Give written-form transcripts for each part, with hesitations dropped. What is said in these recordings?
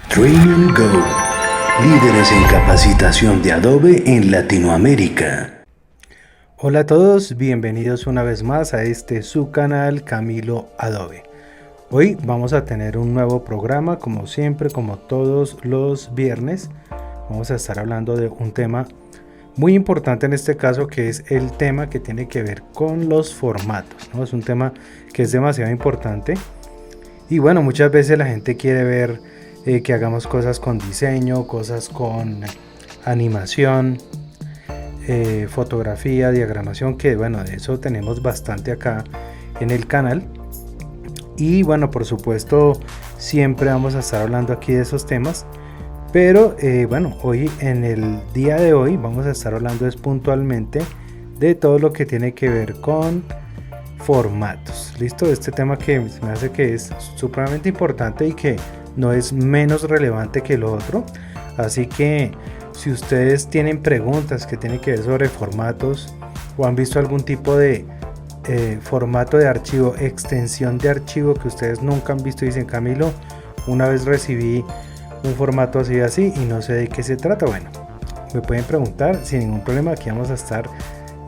Train Go, líderes en capacitación de Adobe en Latinoamérica. Hola a todos, bienvenidos una vez más a su canal Camilo Adobe. Hoy vamos a tener un nuevo programa, como siempre, como todos los viernes. Vamos a estar hablando de un tema muy importante en este caso, que es el tema que tiene que ver con los formatos, ¿no? Es un tema que es demasiado importante y bueno, muchas veces la gente quiere ver que hagamos cosas con diseño, cosas con animación, fotografía, diagramación, que bueno, de eso tenemos bastante acá en el canal. Y bueno, por supuesto, siempre vamos a estar hablando aquí de esos temas. Pero bueno, hoy en el día de hoy vamos a estar hablando puntualmente de todo lo que tiene que ver con formatos. Listo, este tema que me hace que es supremamente importante y que no es menos relevante que lo otro. Así que si ustedes tienen preguntas que tienen que ver sobre formatos o han visto algún tipo de formato de archivo, extensión de archivo que ustedes nunca han visto y dicen, Camilo, una vez recibí un formato así y no sé de qué se trata, bueno, me pueden preguntar sin ningún problema. Aquí vamos a estar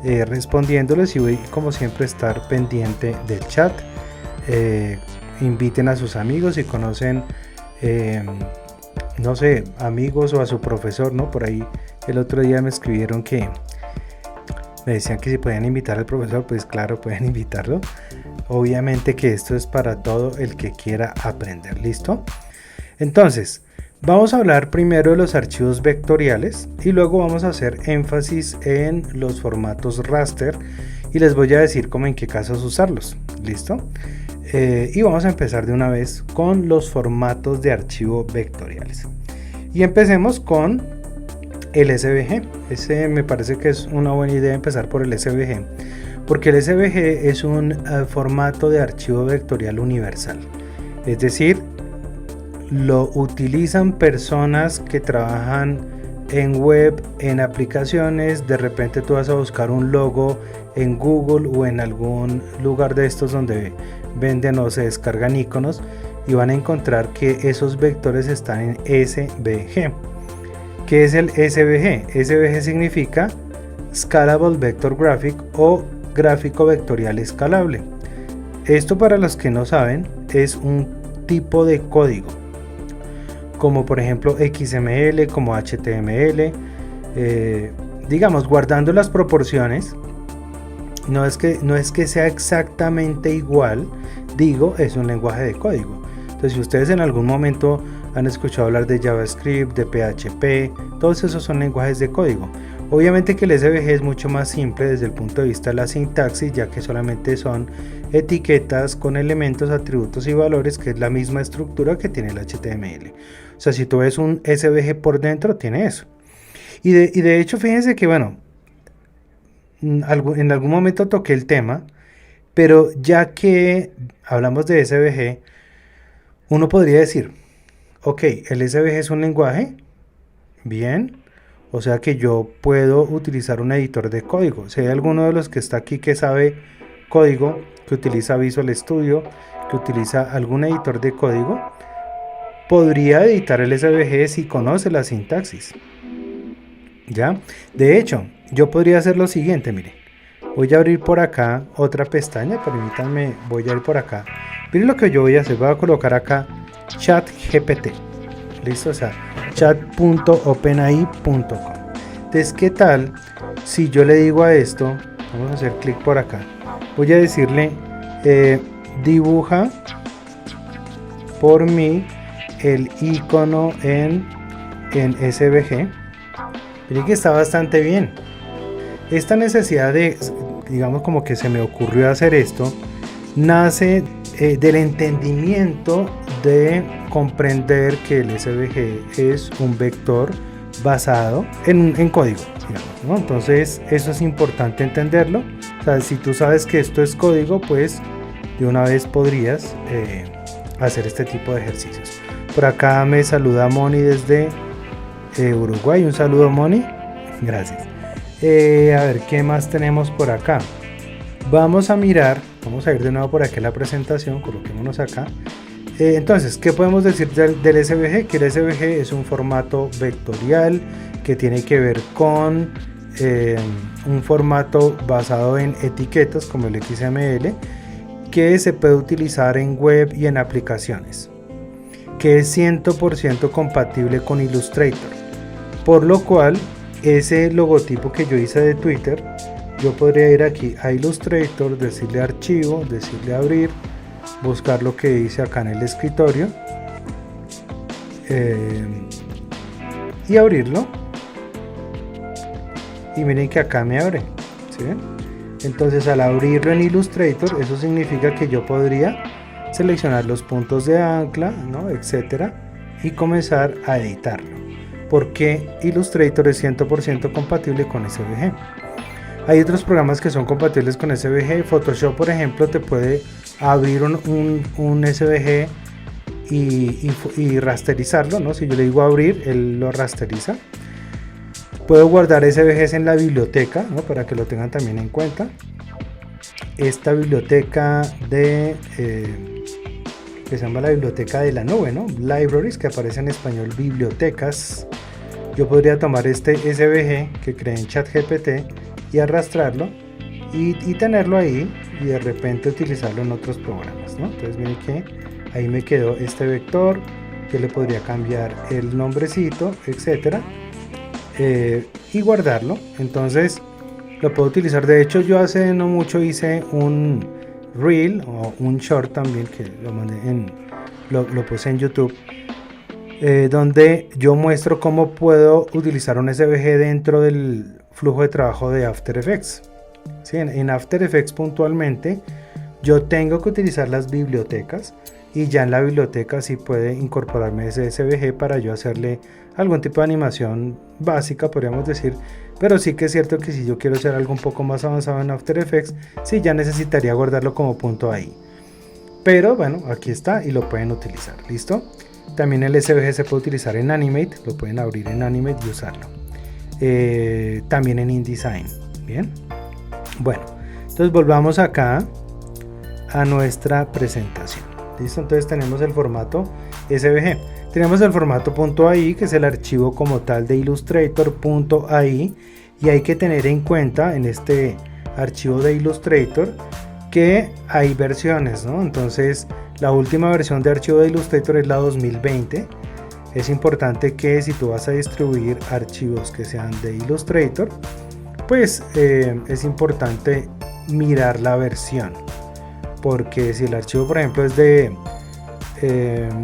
respondiéndoles y voy, como siempre, estar pendiente del chat. Inviten a sus amigos si conocen no sé, amigos o a su profesor, ¿no? Por ahí el otro día me escribieron que me decían que si podían invitar al profesor. Pues claro, pueden invitarlo. Obviamente que esto es para todo el que quiera aprender. ¿Listo? Entonces, vamos a hablar primero de los archivos vectoriales y luego vamos a hacer énfasis en los formatos raster y les voy a decir cómo en qué casos usarlos. ¿Listo? Y vamos a empezar de una vez con los formatos de archivo vectoriales. Y empecemos con el SVG. Ese me parece que es una buena idea empezar por el SVG, porque el SVG es un formato de archivo vectorial universal. Es decir, lo utilizan personas que trabajan en web, en aplicaciones. De repente tú vas a buscar un logo en Google o en algún lugar de estos donde venden o se descargan iconos y van a encontrar que esos vectores están en SVG. ¿Qué es el SVG? SVG significa Scalable Vector Graphic o gráfico vectorial escalable. Esto, para los que no saben, es un tipo de código, como por ejemplo XML, como HTML, digamos, guardando las proporciones. No es que sea exactamente igual, digo, es un lenguaje de código. Entonces, si ustedes en algún momento han escuchado hablar de JavaScript, de PHP, todos esos son lenguajes de código. Obviamente que el SVG es mucho más simple desde el punto de vista de la sintaxis, ya que solamente son etiquetas con elementos, atributos y valores, que es la misma estructura que tiene el HTML. O sea, si tú ves un SVG por dentro, tiene eso. Y de hecho, fíjense que, bueno, en algún momento toqué el tema, pero ya que hablamos de SVG, uno podría decir, ok, el SVG es un lenguaje, bien, o sea que yo puedo utilizar un editor de código. Si hay alguno de los que está aquí que sabe código, que utiliza Visual Studio, que utiliza algún editor de código, podría editar el SVG si conoce la sintaxis. ¿Ya? De hecho, yo podría hacer lo siguiente, miren. Voy a abrir por acá otra pestaña, permítanme, voy a ir por acá. Miren lo que yo voy a hacer, voy a colocar acá ChatGPT. ¿Listo? O sea, chat.openai.com. Entonces, ¿qué tal si yo le digo a esto, vamos a hacer clic por acá, voy a decirle, dibuja por mí el icono en SVG? Miren que está bastante bien. Esta necesidad de, digamos, como que se me ocurrió hacer esto, nace del entendimiento de comprender que el SVG es un vector basado en código, digamos, ¿no? Entonces eso es importante entenderlo. O sea, si tú sabes que esto es código, pues de una vez podrías hacer este tipo de ejercicios. Por acá me saluda Moni desde Uruguay. Un saludo, Moni, gracias. A ver, ¿qué más tenemos por acá? Vamos a mirar, vamos a ir de nuevo por aquí a la presentación, coloquémonos acá. Entonces, ¿qué podemos decir del SVG? Que el SVG es un formato vectorial que tiene que ver con un formato basado en etiquetas como el XML, que se puede utilizar en web y en aplicaciones, que es 100% compatible con Illustrator, por lo cual ese logotipo que yo hice de Twitter, yo podría ir aquí a Illustrator, decirle archivo, decirle abrir, buscar lo que hice acá en el escritorio y abrirlo, y miren que acá me abre, ¿sí ven? Entonces al abrirlo en Illustrator, eso significa que yo podría seleccionar los puntos de ancla, ¿no? Etcétera, y comenzar a editarlo, porque Illustrator es 100% compatible con SVG. Hay otros programas que son compatibles con SVG. Photoshop, por ejemplo, te puede abrir un SVG y rasterizarlo, ¿no? Si yo le digo abrir, él lo rasteriza. Puedo guardar SVGs en la biblioteca, ¿no? Para que lo tengan también en cuenta. Esta biblioteca que se llama la biblioteca de la nube, ¿no? Libraries, que aparece en español bibliotecas. Yo podría tomar este SVG que creé en ChatGPT y arrastrarlo y tenerlo ahí, y de repente utilizarlo en otros programas, ¿no? Entonces miren que ahí me quedó este vector, que le podría cambiar el nombrecito, etcétera, y guardarlo. Entonces lo puedo utilizar. De hecho, yo hace no mucho hice un reel o un short también, que lo mandé lo puse en YouTube, donde yo muestro cómo puedo utilizar un SVG dentro del flujo de trabajo de After Effects. ¿Sí? En After Effects puntualmente yo tengo que utilizar las bibliotecas, y ya en la biblioteca sí puede incorporarme ese SVG para yo hacerle algún tipo de animación básica, podríamos decir. Pero sí que es cierto que si yo quiero hacer algo un poco más avanzado en After Effects, sí ya necesitaría guardarlo como punto ahí. Pero bueno, aquí está y lo pueden utilizar. ¿Listo? También el SVG se puede utilizar en Animate, lo pueden abrir en Animate y usarlo. También en InDesign. Bien. Bueno, entonces volvamos acá a nuestra presentación. ¿Listo? Entonces tenemos el formato SVG. Tenemos el formato .ai, que es el archivo como tal de Illustrator.ai, y hay que tener en cuenta en este archivo de Illustrator que hay versiones, ¿no? Entonces la última versión de archivo de Illustrator es la 2020. Es importante que si tú vas a distribuir archivos que sean de Illustrator, pues es importante mirar la versión, porque si el archivo por ejemplo es de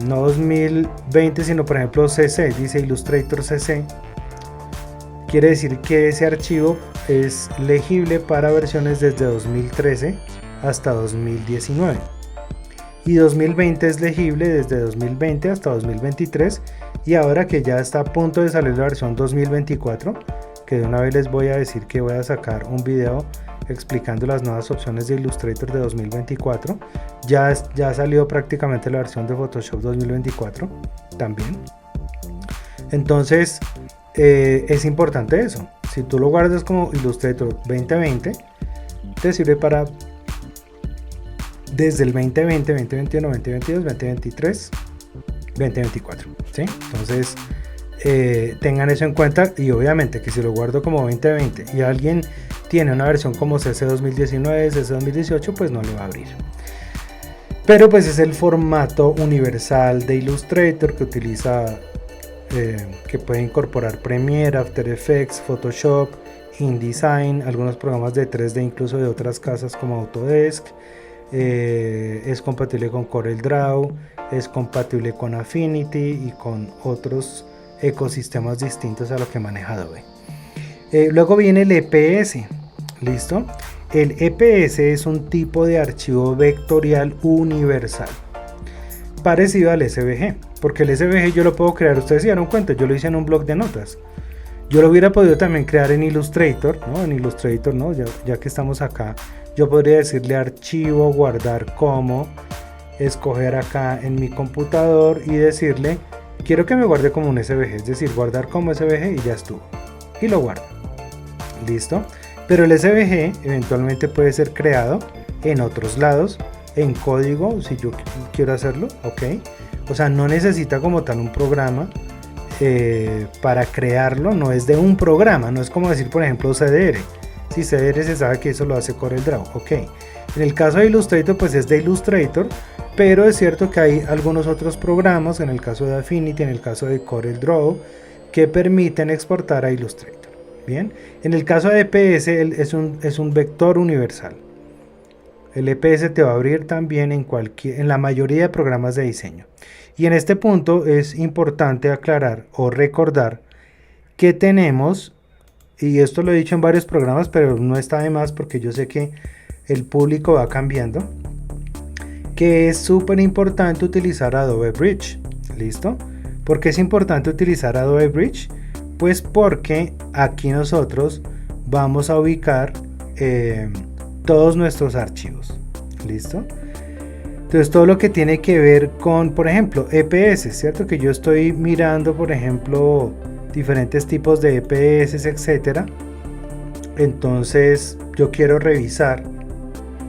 no 2020 sino por ejemplo CC, dice Illustrator CC, quiere decir que ese archivo es legible para versiones desde 2013 hasta 2019, y 2020 es legible desde 2020 hasta 2023, y ahora que ya está a punto de salir la versión 2024, que de una vez les voy a decir que voy a sacar un video explicando las nuevas opciones de Illustrator de 2024. Ya salió prácticamente la versión de Photoshop 2024 también. Entonces es importante eso. Si tú lo guardas como Illustrator 2020, te sirve para desde el 2020, 2021, 2022, 2023, 2024, ¿sí? Entonces tengan eso en cuenta, y obviamente que si lo guardo como 2020 y alguien tiene una versión como CC 2019, CC 2018, pues no le va a abrir. Pero pues es el formato universal de Illustrator que utiliza, que puede incorporar Premiere, After Effects, Photoshop, InDesign, algunos programas de 3D incluso de otras casas como Autodesk. Es compatible con CorelDRAW, es compatible con Affinity y con otros ecosistemas distintos a lo que maneja Adobe. Luego viene el EPS. ¿Listo? El EPS es un tipo de archivo vectorial universal, parecido al SVG, porque el SVG yo lo puedo crear, ustedes se dieron cuenta, yo lo hice en un blog de notas. Yo lo hubiera podido también crear en Illustrator, ¿no? En Illustrator, ¿no? Ya que estamos acá, yo podría decirle archivo, guardar como, escoger acá en mi computador y decirle, quiero que me guarde como un SVG, es decir, guardar como SVG, y ya estuvo. Y lo guardo. ¿Listo? Pero el SVG eventualmente puede ser creado en otros lados en código si yo quiero hacerlo, ok. O sea, no necesita como tal un programa para crearlo, no es de un programa, no es como decir por ejemplo CDR. Si CDR se sabe que eso lo hace CorelDRAW, ok. En el caso de Illustrator pues es de Illustrator, pero es cierto que hay algunos otros programas, en el caso de Affinity, en el caso de CorelDRAW, que permiten exportar a Illustrator. Bien, en el caso de EPS es un vector universal. El EPS te va a abrir también en la mayoría de programas de diseño. Y en este punto es importante aclarar o recordar que tenemos, y esto lo he dicho en varios programas, pero no está de más porque yo sé que el público va cambiando, que es súper importante utilizar Adobe Bridge. ¿Listo? ¿Por qué es importante utilizar Adobe Bridge? Pues porque aquí nosotros vamos a ubicar todos nuestros archivos. ¿Listo? Entonces todo lo que tiene que ver con, por ejemplo, EPS, ¿cierto? Que yo estoy mirando, por ejemplo, diferentes tipos de EPS, etcétera. Entonces yo quiero revisar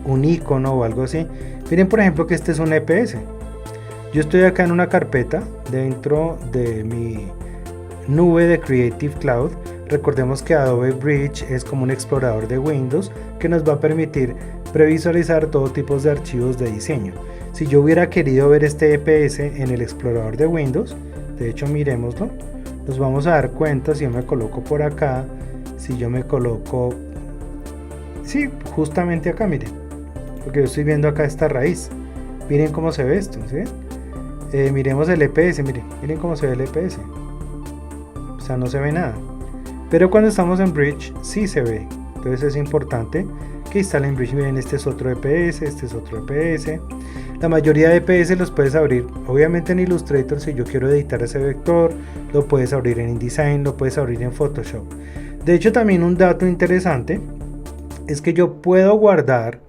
un icono o algo así. Miren, por ejemplo, que este es un EPS. Yo estoy acá en una carpeta dentro de mi nube de Creative Cloud. Recordemos que Adobe Bridge es como un explorador de Windows que nos va a permitir previsualizar todo tipo de archivos de diseño. Si yo hubiera querido ver este EPS en el explorador de Windows, de hecho miremoslo, nos vamos a dar cuenta si yo me coloco por acá, si yo me coloco, sí, justamente acá, miren, porque yo estoy viendo acá esta raíz. Miren cómo se ve esto, ¿sí? Miremos el EPS, miren cómo se ve el EPS. O sea, no se ve nada. Pero cuando estamos en Bridge, sí se ve. Entonces es importante que instalen Bridge. Miren, este es otro EPS, este es otro EPS. La mayoría de EPS los puedes abrir, obviamente en Illustrator. Si yo quiero editar ese vector, lo puedes abrir en InDesign, lo puedes abrir en Photoshop. De hecho, también un dato interesante es que yo puedo guardar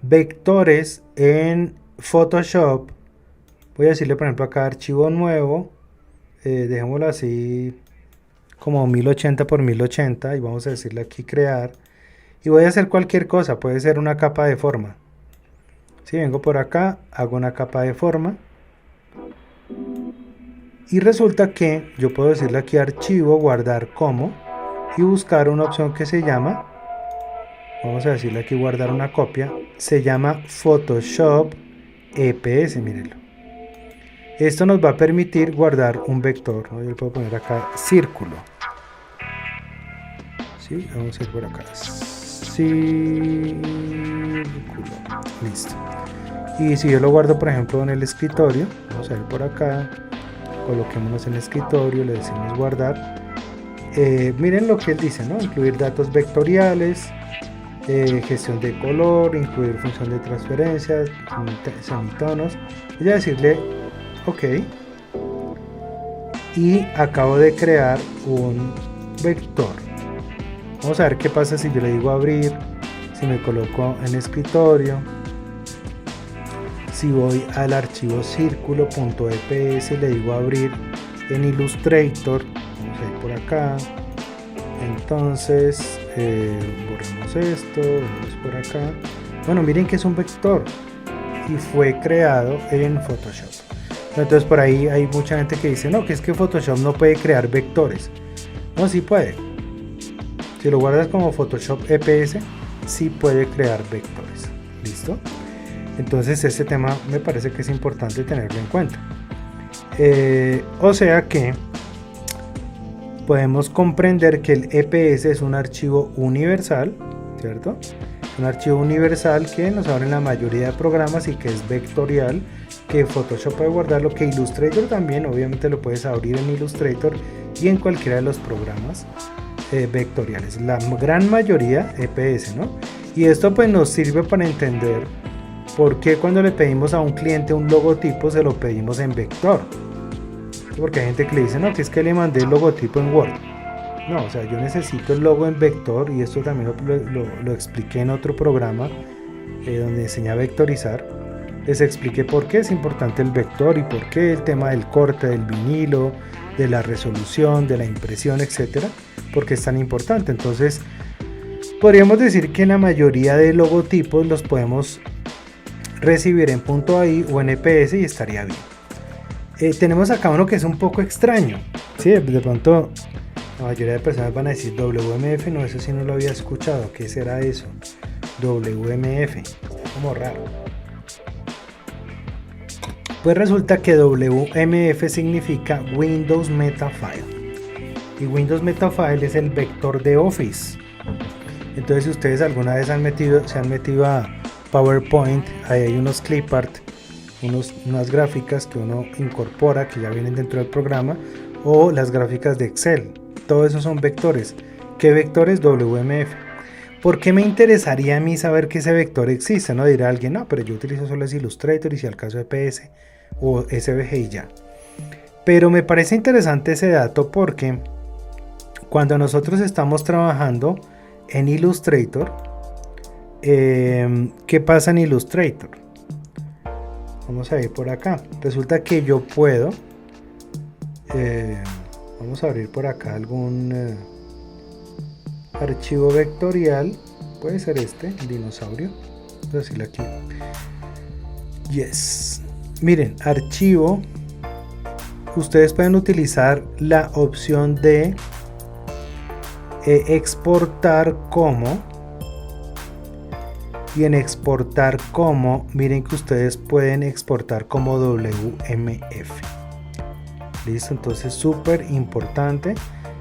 vectores en Photoshop. Voy a decirle, por ejemplo, acá archivo nuevo, dejémoslo así como 1080 por 1080 y vamos a decirle aquí crear, y voy a hacer cualquier cosa, puede ser una capa de forma. Si vengo por acá, hago una capa de forma y resulta que yo puedo decirle aquí archivo, guardar como, y buscar una opción que se llama, vamos a decirle aquí guardar una copia, se llama Photoshop EPS, mírenlo. Esto nos va a permitir guardar un vector, ¿no? Yo le puedo poner acá círculo. ¿Sí? Vamos a ir por acá. Círculo. Listo. Y si yo lo guardo, por ejemplo, en el escritorio, vamos a ir por acá, coloquémonos en el escritorio, le decimos guardar. Miren lo que él dice, ¿no? Incluir datos vectoriales, gestión de color, incluir función de transferencia, semitonos. Voy a decirle ok, y acabo de crear un vector. Vamos a ver qué pasa si yo le digo abrir, si me coloco en escritorio, si voy al archivo círculo.eps, le digo abrir en Illustrator, vamos a ir por acá, entonces borremos esto, vamos por acá. Bueno, miren que es un vector y fue creado en Photoshop. Entonces por ahí hay mucha gente que dice no, que es que Photoshop no puede crear vectores. No, sí puede. Si lo guardas como Photoshop EPS, sí puede crear vectores. ¿Listo? Entonces este tema me parece que es importante tenerlo en cuenta. O sea que podemos comprender que el EPS es un archivo universal, ¿cierto? Un archivo universal que nos abre en la mayoría de programas y que es vectorial, que Photoshop puede guardarlo, que Illustrator también, obviamente lo puedes abrir en Illustrator y en cualquiera de los programas vectoriales, la gran mayoría EPS, ¿no? Y esto pues nos sirve para entender por qué cuando le pedimos a un cliente un logotipo se lo pedimos en vector, porque hay gente que le dice no, que es que le mandé el logotipo en Word. No, o sea, yo necesito el logo en vector, y esto también lo expliqué en otro programa donde enseñé a vectorizar. Les expliqué por qué es importante el vector y por qué el tema del corte del vinilo, de la resolución, de la impresión, etcétera, porque es tan importante. Entonces, podríamos decir que la mayoría de logotipos los podemos recibir en .ai o en EPS y estaría bien. Tenemos acá uno que es un poco extraño, ¿sí? De pronto la mayoría de personas van a decir WMF, no, eso sí no lo había escuchado. ¿Qué será eso? WMF, como raro. Pues resulta que WMF significa Windows Metafile, y Windows Metafile es el vector de Office. Entonces, si ustedes alguna vez se han metido a PowerPoint, ahí hay unos clipart, unas gráficas que uno incorpora que ya vienen dentro del programa, o las gráficas de Excel. Todo eso son vectores. ¿Qué vectores? WMF. ¿Por qué me interesaría a mí saber que ese vector existe? No dirá alguien, no, pero yo utilizo solo es Illustrator y si al caso EPS o SVG y ya. Pero me parece interesante ese dato porque cuando nosotros estamos trabajando en Illustrator, ¿qué pasa en Illustrator? Vamos a ir por acá. Resulta que yo puedo, vamos a abrir por acá algún archivo vectorial, puede ser este, el dinosaurio, voy a decirle aquí, yes. Miren, archivo, ustedes pueden utilizar la opción de exportar como, y en exportar como, miren que ustedes pueden exportar como WMF. Listo, entonces súper importante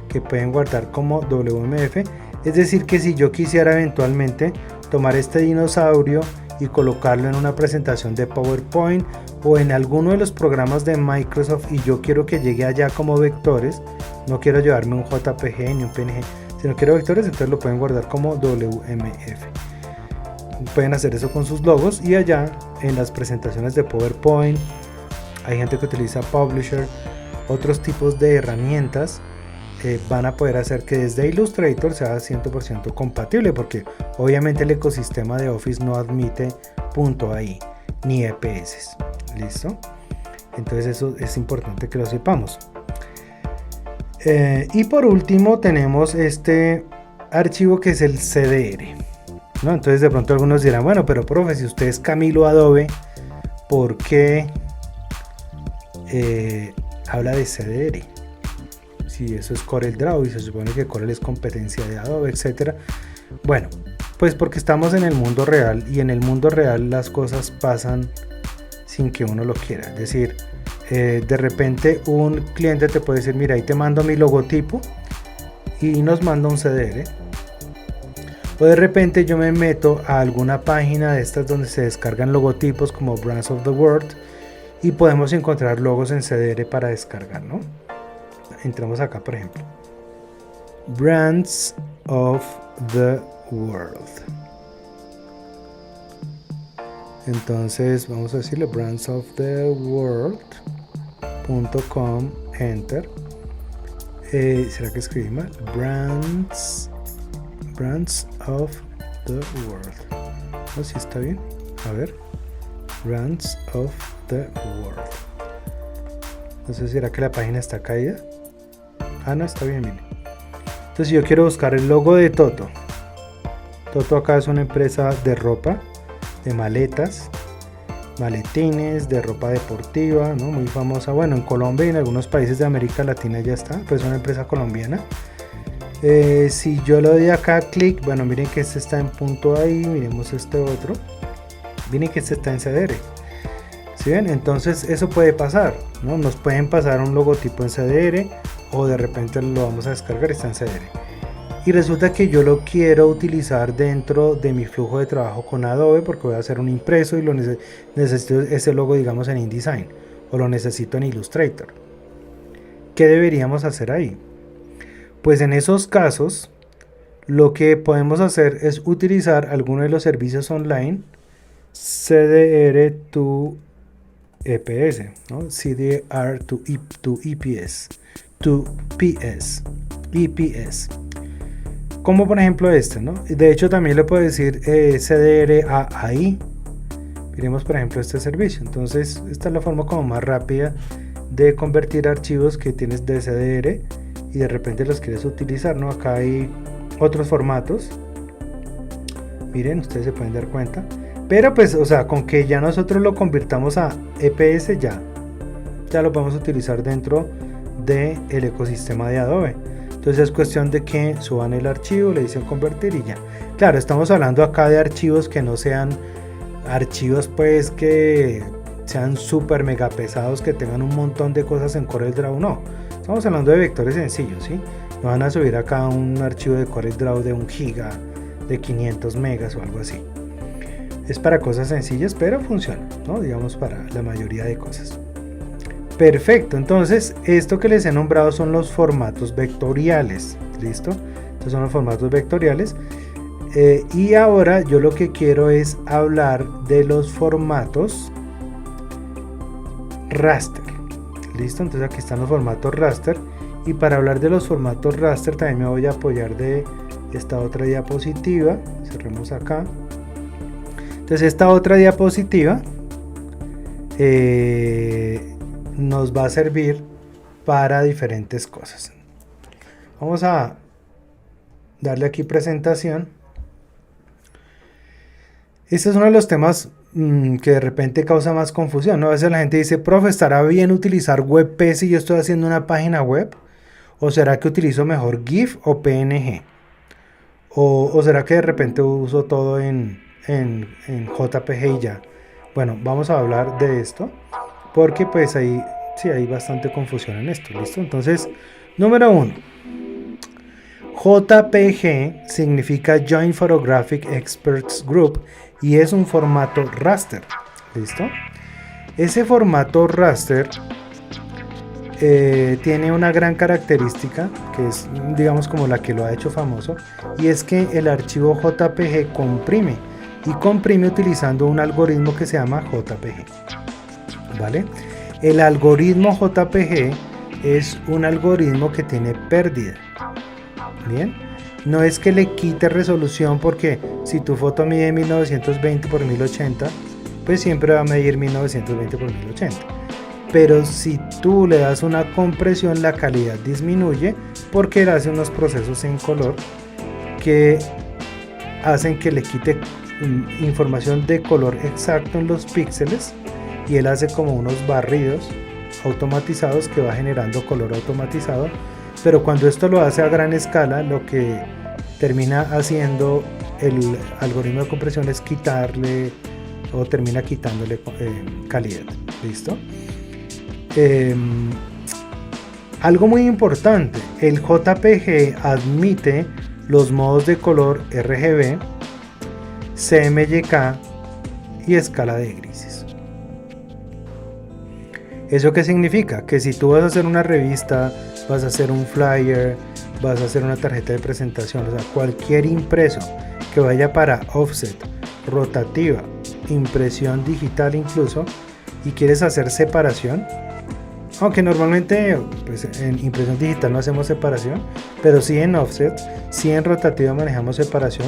que pueden guardar como WMF. Es decir, que si yo quisiera eventualmente tomar este dinosaurio y colocarlo en una presentación de PowerPoint o en alguno de los programas de Microsoft y yo quiero que llegue allá como vectores, no quiero llevarme un JPG ni un PNG, sino quiero vectores, entonces lo pueden guardar como WMF. Pueden hacer eso con sus logos y allá en las presentaciones de PowerPoint hay gente que utiliza Publisher, otros tipos de herramientas van a poder hacer que desde Illustrator sea 100% compatible, porque obviamente el ecosistema de Office no admite .ai ni EPS. ¿Listo? Entonces eso es importante que lo sepamos. Y por último tenemos este archivo que es el CDR, ¿no? Entonces de pronto algunos dirán, bueno, pero profe, si usted es Camilo Adobe, ¿por qué habla de CDR? Si eso es CorelDRAW y se supone que Corel es competencia de Adobe, etcétera. Bueno, pues porque estamos en el mundo real y en el mundo real las cosas pasan sin que uno lo quiera. Es decir, de repente un cliente te puede decir, mira, ahí te mando mi logotipo y nos manda un CDR. O de repente yo me meto a alguna página de estas donde se descargan logotipos como Brands of the World y podemos encontrar logos en CDR para descargar, ¿no? Entramos acá, por ejemplo, Brands of the World. Entonces vamos a decirle brandsoftheworld.com, enter. ¿Será que escribí mal? Brands of the World. ¿No? Si está bien. A ver. Brands of the World. Entonces, ¿será que la página está caída? Ah, no, está bien, miren. Entonces yo quiero buscar el logo de Toto. Toto acá es una empresa de ropa, de maletas, maletines, de ropa deportiva, ¿no? Muy famosa. Bueno, en Colombia y en algunos países de América Latina ya está, pues es una empresa colombiana. Si yo le doy acá clic, bueno, miren que este está en .ai, miremos este otro. Miren que este está en CDR. ¿Sí ven? Entonces eso puede pasar, ¿no? Nos pueden pasar un logotipo en CDR o de repente lo vamos a descargar, está en CDR. Y resulta que yo lo quiero utilizar dentro de mi flujo de trabajo con Adobe porque voy a hacer un impreso y necesito ese logo, digamos, en InDesign o lo necesito en Illustrator. ¿Qué deberíamos hacer ahí? Pues en esos casos lo que podemos hacer es utilizar alguno de los servicios online CDR to EPS, ¿no? CDR to EPS, to PS, EPS. Como por ejemplo este, ¿no? De hecho también le puedo decir CDR a AI. Miremos por ejemplo este servicio. Entonces esta es la forma como más rápida de convertir archivos que tienes de CDR y de repente los quieres utilizar, ¿no? Acá hay otros formatos. Miren, ustedes se pueden dar cuenta. Pero pues, o sea, con que ya nosotros lo convirtamos a EPS, ya lo podemos utilizar dentro del ecosistema de Adobe. Entonces es cuestión de que suban el archivo, le dicen convertir y ya. Claro, estamos hablando acá de archivos que no sean archivos pues que sean súper mega pesados, que tengan un montón de cosas en CorelDRAW, no. Estamos hablando de vectores sencillos, ¿sí? No van a subir acá un archivo de CorelDRAW de 1 giga, de 500 megas o algo así. Es para cosas sencillas, pero funciona, ¿no? Digamos para la mayoría de cosas. Perfecto, entonces esto que les he nombrado son los formatos vectoriales, ¿listo? Estos son los formatos vectoriales. Y ahora yo lo que quiero es hablar de los formatos raster, ¿listo? Entonces aquí están los formatos raster, y para hablar de los formatos raster también me voy a apoyar de esta otra diapositiva. Cerremos acá. Entonces esta otra diapositiva nos va a servir para diferentes cosas. Vamos a darle aquí presentación. Este es uno de los temas que de repente causa más confusión, ¿no? A veces la gente dice, profe, ¿estará bien utilizar WebP si yo estoy haciendo una página web? ¿O será que utilizo mejor GIF o PNG? ¿O será que de repente uso todo en JPG y ya? Bueno, vamos a hablar de esto, porque pues ahí sí hay bastante confusión en esto, ¿listo? Entonces, número 1. JPG significa Joint Photographic Experts Group y es un formato raster, ¿listo? Ese formato raster tiene una gran característica que es, digamos, como la que lo ha hecho famoso, y es que el archivo JPG comprime, y comprime utilizando un algoritmo que se llama JPG, ¿vale? El algoritmo JPG es un algoritmo que tiene pérdida. Bien, no es que le quite resolución, porque si tu foto mide 1920 por 1080, pues siempre va a medir 1920 por 1080. Pero si tú le das una compresión, la calidad disminuye, porque él hace unos procesos en color que hacen que le quite información de color exacto en los píxeles, y él hace como unos barridos automatizados que va generando color automatizado. Pero cuando esto lo hace a gran escala, lo que termina haciendo el algoritmo de compresión es quitarle, o termina quitándole calidad. ¿Listo? Algo muy importante, el JPG admite los modos de color RGB, CMYK y escala de grises. ¿Eso qué significa? Que si tú vas a hacer una revista, vas a hacer un flyer, vas a hacer una tarjeta de presentación, o sea, cualquier impreso que vaya para offset, rotativa, impresión digital incluso, y quieres hacer separación, aunque normalmente pues, en impresión digital no hacemos separación, pero sí en offset, sí en rotativa manejamos separación,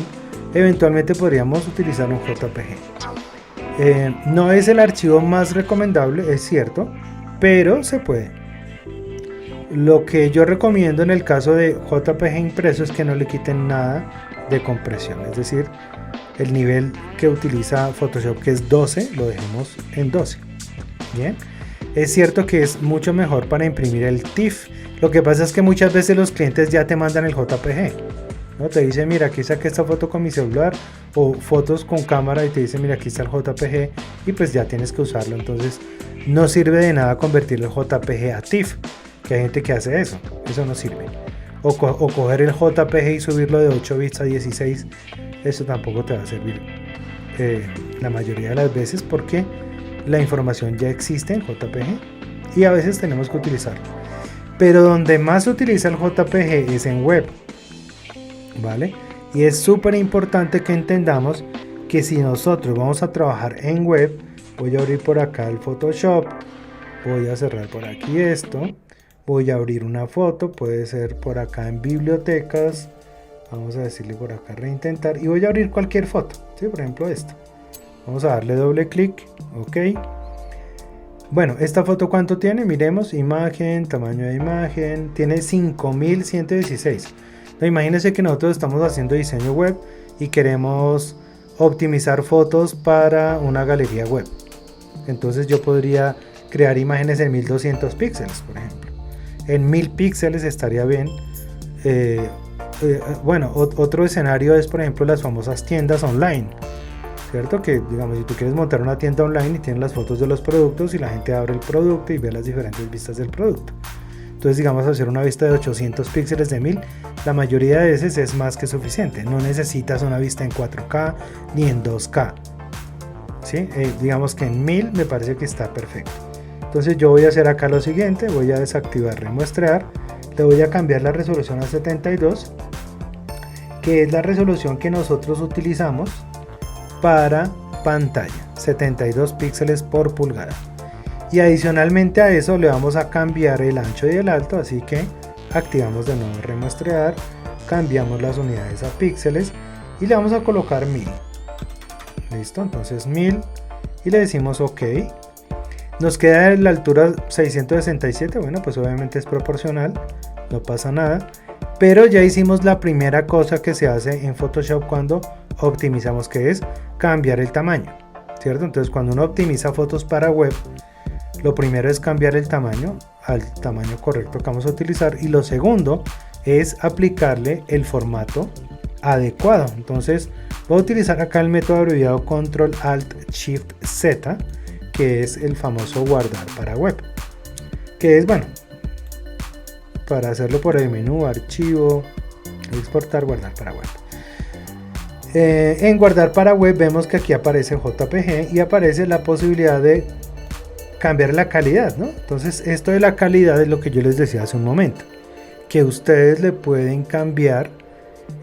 eventualmente podríamos utilizar un JPG. No es el archivo más recomendable, es cierto, pero se puede. Lo que yo recomiendo en el caso de JPG impreso es que no le quiten nada de compresión, es decir, el nivel que utiliza Photoshop, que es 12, lo dejemos en 12. Bien, es cierto que es mucho mejor para imprimir el TIFF. Lo que pasa es que muchas veces los clientes ya te mandan el JPG, ¿no? Te dicen, mira, aquí saqué esta foto con mi celular, o fotos con cámara, y te dicen, mira, aquí está el JPG, y pues ya tienes que usarlo. Entonces no sirve de nada convertir el JPG a TIFF, que hay gente que hace eso no sirve. O coger el JPG y subirlo de 8 bits a 16, eso tampoco te va a servir la mayoría de las veces, porque la información ya existe en JPG y a veces tenemos que utilizarlo. Pero donde más se utiliza el JPG es en web, ¿vale? Y es súper importante que entendamos que si nosotros vamos a trabajar en web, voy a abrir por acá el Photoshop, voy a cerrar por aquí esto, voy a abrir una foto, puede ser por acá en bibliotecas, vamos a decirle por acá reintentar, y voy a abrir cualquier foto, ¿sí? Por ejemplo esta. Vamos a darle doble clic, ok. Bueno, esta foto ¿cuánto tiene? Miremos, imagen, tamaño de imagen, tiene 5116. No, imagínense que nosotros estamos haciendo diseño web y queremos optimizar fotos para una galería web. Entonces yo podría crear imágenes en 1200 píxeles, por ejemplo. En 1000 píxeles estaría bien. Bueno, otro escenario es, por ejemplo, las famosas tiendas online, ¿cierto? Que, digamos, si tú quieres montar una tienda online y tienes las fotos de los productos y la gente abre el producto y ve las diferentes vistas del producto. Entonces, digamos, hacer una vista de 800 píxeles de 1000, la mayoría de veces es más que suficiente. No necesitas una vista en 4K ni en 2K. ¿Sí? Digamos que en 1000 me parece que está perfecto. Entonces yo voy a hacer acá lo siguiente, voy a desactivar remuestrear, le voy a cambiar la resolución a 72, que es la resolución que nosotros utilizamos para pantalla, 72 píxeles por pulgada. Y adicionalmente a eso le vamos a cambiar el ancho y el alto, así que activamos de nuevo remuestrear, cambiamos las unidades a píxeles y le vamos a colocar 1000. Listo, entonces 1000 y le decimos OK. Nos queda la altura 667, bueno, pues obviamente es proporcional, no pasa nada, pero ya hicimos la primera cosa que se hace en Photoshop cuando optimizamos, que es cambiar el tamaño, ¿cierto? Entonces cuando uno optimiza fotos para web, lo primero es cambiar el tamaño al tamaño correcto que vamos a utilizar, y lo segundo es aplicarle el formato adecuado. Entonces voy a utilizar acá el método abreviado Control Alt Shift Z, que es el famoso guardar para web, que es, bueno, para hacerlo por el menú archivo, exportar, guardar para web. En guardar para web vemos que aquí aparece JPG y aparece la posibilidad de cambiar la calidad, ¿no? Entonces esto de la calidad es lo que yo les decía hace un momento, que ustedes le pueden cambiar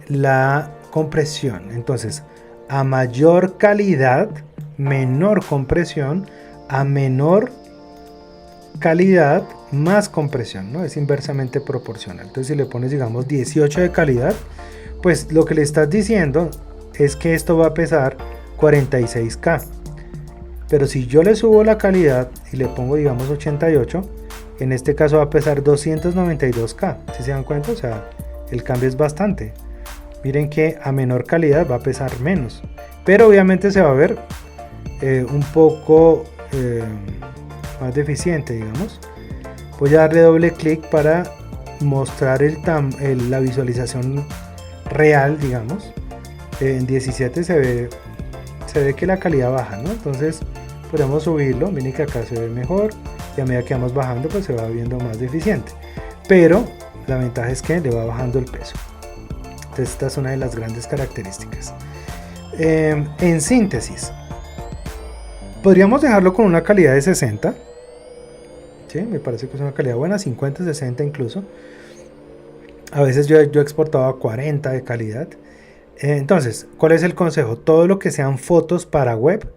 la compresión. Entonces, a mayor calidad, menor compresión; a menor calidad, más compresión, ¿no? Es inversamente proporcional. Entonces si le pones, digamos, 18 de calidad, pues lo que le estás diciendo es que esto va a pesar 46K. Pero si yo le subo la calidad y le pongo, digamos, 88, en este caso va a pesar 292K. ¿Sí se dan cuenta? O sea, el cambio es bastante. Miren que a menor calidad va a pesar menos, pero obviamente se va a ver un poco más deficiente, digamos. Voy a darle doble clic para mostrar la visualización real, digamos. En 17 se ve que la calidad baja, ¿no? Entonces podemos subirlo. Miren que acá se ve mejor, y a medida que vamos bajando pues se va viendo más deficiente, pero la ventaja es que le va bajando el peso. Entonces esta es una de las grandes características. En síntesis, podríamos dejarlo con una calidad de 60. ¿Sí? Me parece que es una calidad buena, 50, 60 incluso. A veces yo he exportado a 40 de calidad. Entonces, ¿cuál es el consejo? Todo lo que sean fotos para web,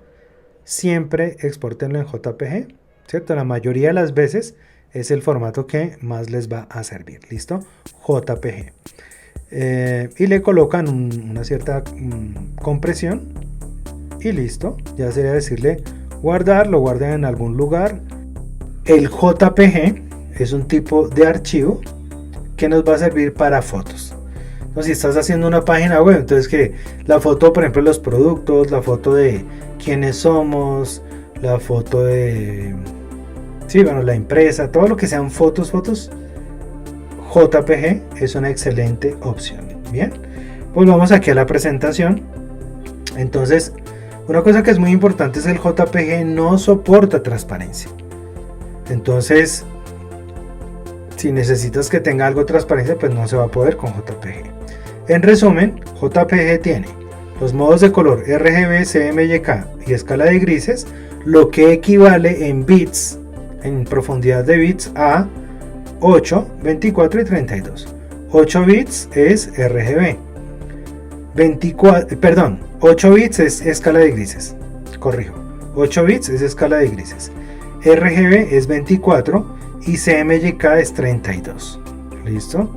siempre exportenlo en JPG, ¿cierto? La mayoría de las veces es el formato que más les va a servir. ¿Listo? JPG. Y le colocan una cierta compresión y listo. Ya sería decirle guardar, lo guardan en algún lugar. El JPG es un tipo de archivo que nos va a servir para fotos. Entonces, si estás haciendo una página web, entonces que la foto, por ejemplo, de los productos, la foto de quiénes somos, la foto de, sí, bueno, la empresa, todo lo que sean fotos, JPG es una excelente opción. Bien, volvamos aquí a la presentación. Entonces, una cosa que es muy importante es el JPG no soporta transparencia. Entonces, si necesitas que tenga algo de transparencia, pues no se va a poder con JPG. En resumen, JPG tiene los modos de color RGB, CMYK y escala de grises, lo que equivale en bits, en profundidad de bits, a 8, 24 y 32. 8 bits es RGB. 8 bits es escala de grises. Corrijo. 8 bits es escala de grises. RGB es 24 y CMYK es 32. ¿Listo?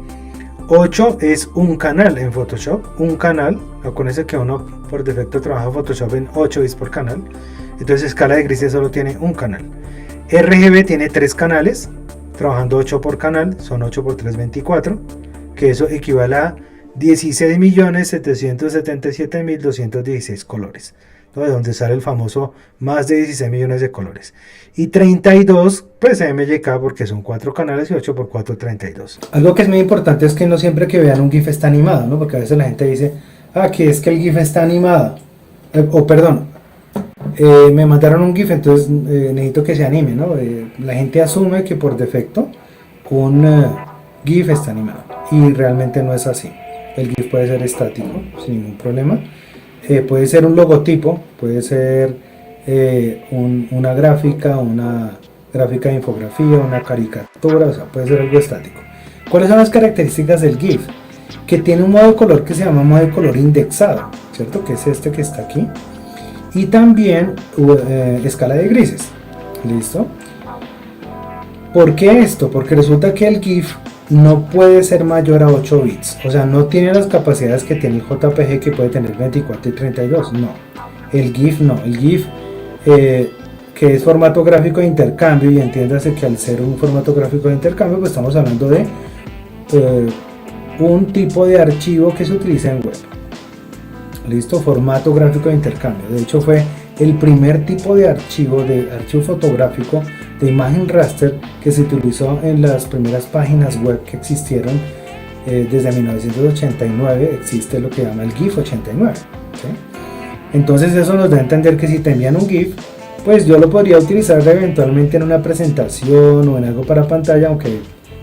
8 es un canal en Photoshop. Un canal. Acuérdense que uno por defecto trabaja Photoshop en 8 bits por canal. Entonces escala de grises solo tiene un canal. RGB tiene 3 canales. Trabajando 8 por canal. Son 8 por 3, 24. Que eso equivale a 16.777.216 colores, ¿no? De donde sale el famoso más de 16 millones de colores. Y 32, pues MYK, porque son 4 canales y 8 por 4, 32. Algo que es muy importante es que no siempre que vean un GIF está animado, ¿no? Porque a veces la gente dice, que es que el GIF está animado. Me mandaron un GIF, entonces necesito que se anime, ¿no? La gente asume que por defecto un GIF está animado y realmente no es así. El GIF puede ser estático sin ningún problema, puede ser un logotipo, puede ser una gráfica de infografía, una caricatura, o sea, puede ser algo estático. ¿Cuáles son las características del GIF? Que tiene un modo de color que se llama modo de color indexado, ¿cierto? Que es este que está aquí. Y también escala de grises. ¿Listo? ¿Por qué esto? Porque resulta que el GIF no puede ser mayor a 8 bits. O sea, no tiene las capacidades que tiene el JPG, que puede tener 24 y 32. No. El GIF no. El GIF, que es formato gráfico de intercambio, y entiéndase que al ser un formato gráfico de intercambio, pues estamos hablando de un tipo de archivo que se utiliza en web. Listo, formato gráfico de intercambio. De hecho, fue el primer tipo de archivo fotográfico de imagen raster que se utilizó en las primeras páginas web que existieron. Desde 1989 existe lo que llama el GIF 89. ¿Sí? Entonces eso nos da a entender que si te envían un GIF, pues yo lo podría utilizar eventualmente en una presentación o en algo para pantalla, aunque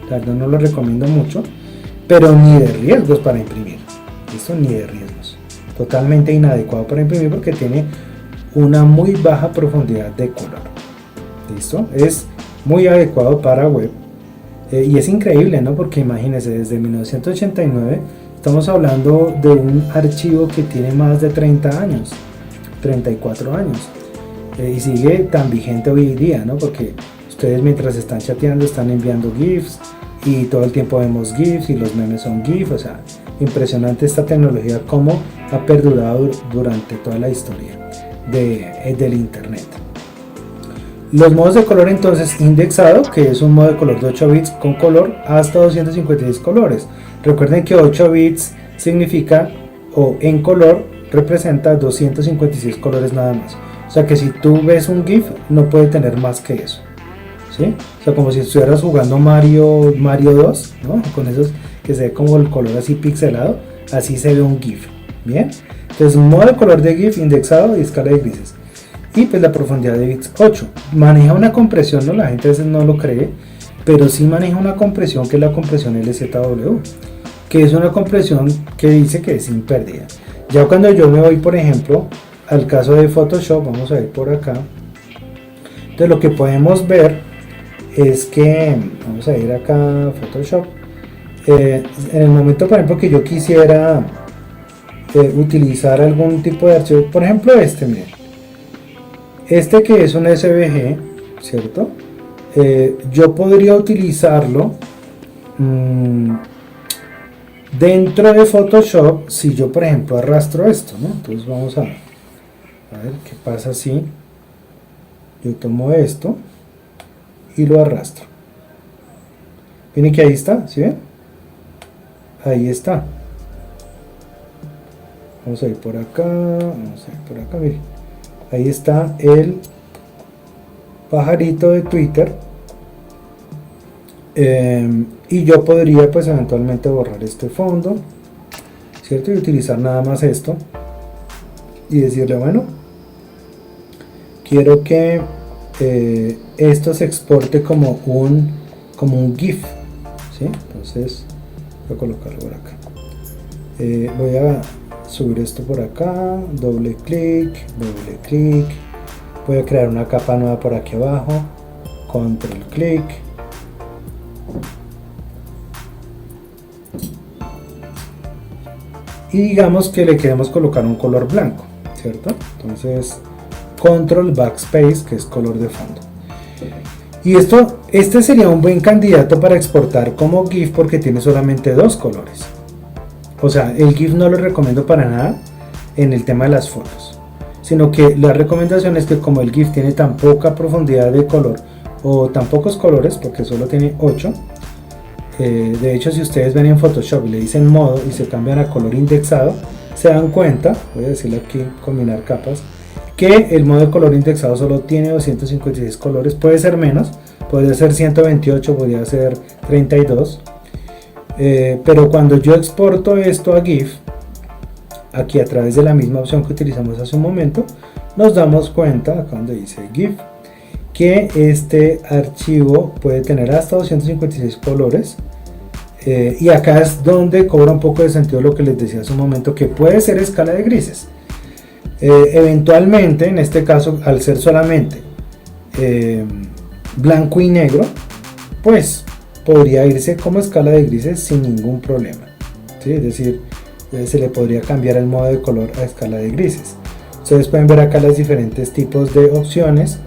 la verdad no lo recomiendo mucho, pero ni de riesgos para imprimir. ¿Listo? Ni de riesgos. Totalmente inadecuado para imprimir porque tiene una muy baja profundidad de color. ¿Listo? Es muy adecuado para web. Y es increíble, ¿no? Porque imagínense, desde 1989 estamos hablando de un archivo que tiene más de 30 años, 34 años. Y sigue tan vigente hoy día, ¿no? Porque ustedes mientras están chateando están enviando GIFs y todo el tiempo vemos GIFs y los memes son GIFs. O sea, impresionante esta tecnología, cómo ha perdurado durante toda la historia del internet. Los modos de color entonces: indexado, que es un modo de color de 8 bits con color hasta 256 colores. Recuerden que 8 bits significa, o en color, representa 256 colores nada más. O sea que si tú ves un GIF no puede tener más que eso, ¿sí? O sea, como si estuvieras jugando Mario 2, ¿no? Con esos que se ve como el color así pixelado, así se ve un GIF. Bien, entonces modo de color de GIF, indexado y escala de grises. Y pues la profundidad de bits 8. Maneja una compresión, ¿no? La gente a veces no lo cree, pero sí maneja una compresión, que es la compresión LZW, que es una compresión que dice que es sin pérdida. Ya cuando yo me voy, por ejemplo, al caso de Photoshop, vamos a ver por acá. Entonces lo que podemos ver es que, vamos a ir acá a Photoshop, en el momento, por ejemplo, que yo quisiera utilizar algún tipo de archivo, por ejemplo miren, este que es un SVG, ¿cierto? Yo podría utilizarlo dentro de Photoshop si yo, por ejemplo, arrastro esto, ¿no? Entonces vamos a ver qué pasa si yo tomo esto y lo arrastro. Miren que ahí está, ¿sí ven? Ahí está. Vamos a ir por acá, miren. Ahí está el pajarito de Twitter. Y yo podría pues eventualmente borrar este fondo, ¿cierto? Y utilizar nada más esto y decirle, bueno, quiero que esto se exporte como un GIF, ¿sí? Entonces voy a colocarlo por acá. Voy a subir esto por acá, doble clic, voy a crear una capa nueva por aquí abajo, control clic, y digamos que le queremos colocar un color blanco, ¿cierto? Entonces control backspace, que es color de fondo. Y este sería un buen candidato para exportar como GIF porque tiene solamente 2 colores. O sea, el GIF no lo recomiendo para nada en el tema de las fotos, sino que la recomendación es que como el GIF tiene tan poca profundidad de color o tan pocos colores, porque solo tiene 8, De hecho, si ustedes ven en Photoshop y le dicen modo y se cambian a color indexado, se dan cuenta, voy a decirle aquí combinar capas, que el modo de color indexado solo tiene 256 colores, puede ser menos, puede ser 128, podría ser 32, pero cuando yo exporto esto a GIF, aquí a través de la misma opción que utilizamos hace un momento, nos damos cuenta, acá donde dice GIF, que este archivo puede tener hasta 256 colores. Y acá es donde cobra un poco de sentido lo que les decía hace un momento, que puede ser escala de grises. Eventualmente, en este caso, al ser solamente blanco y negro, pues podría irse como escala de grises sin ningún problema, ¿sí? Es decir, se le podría cambiar el modo de color a escala de grises. Ustedes pueden ver acá los diferentes tipos de opciones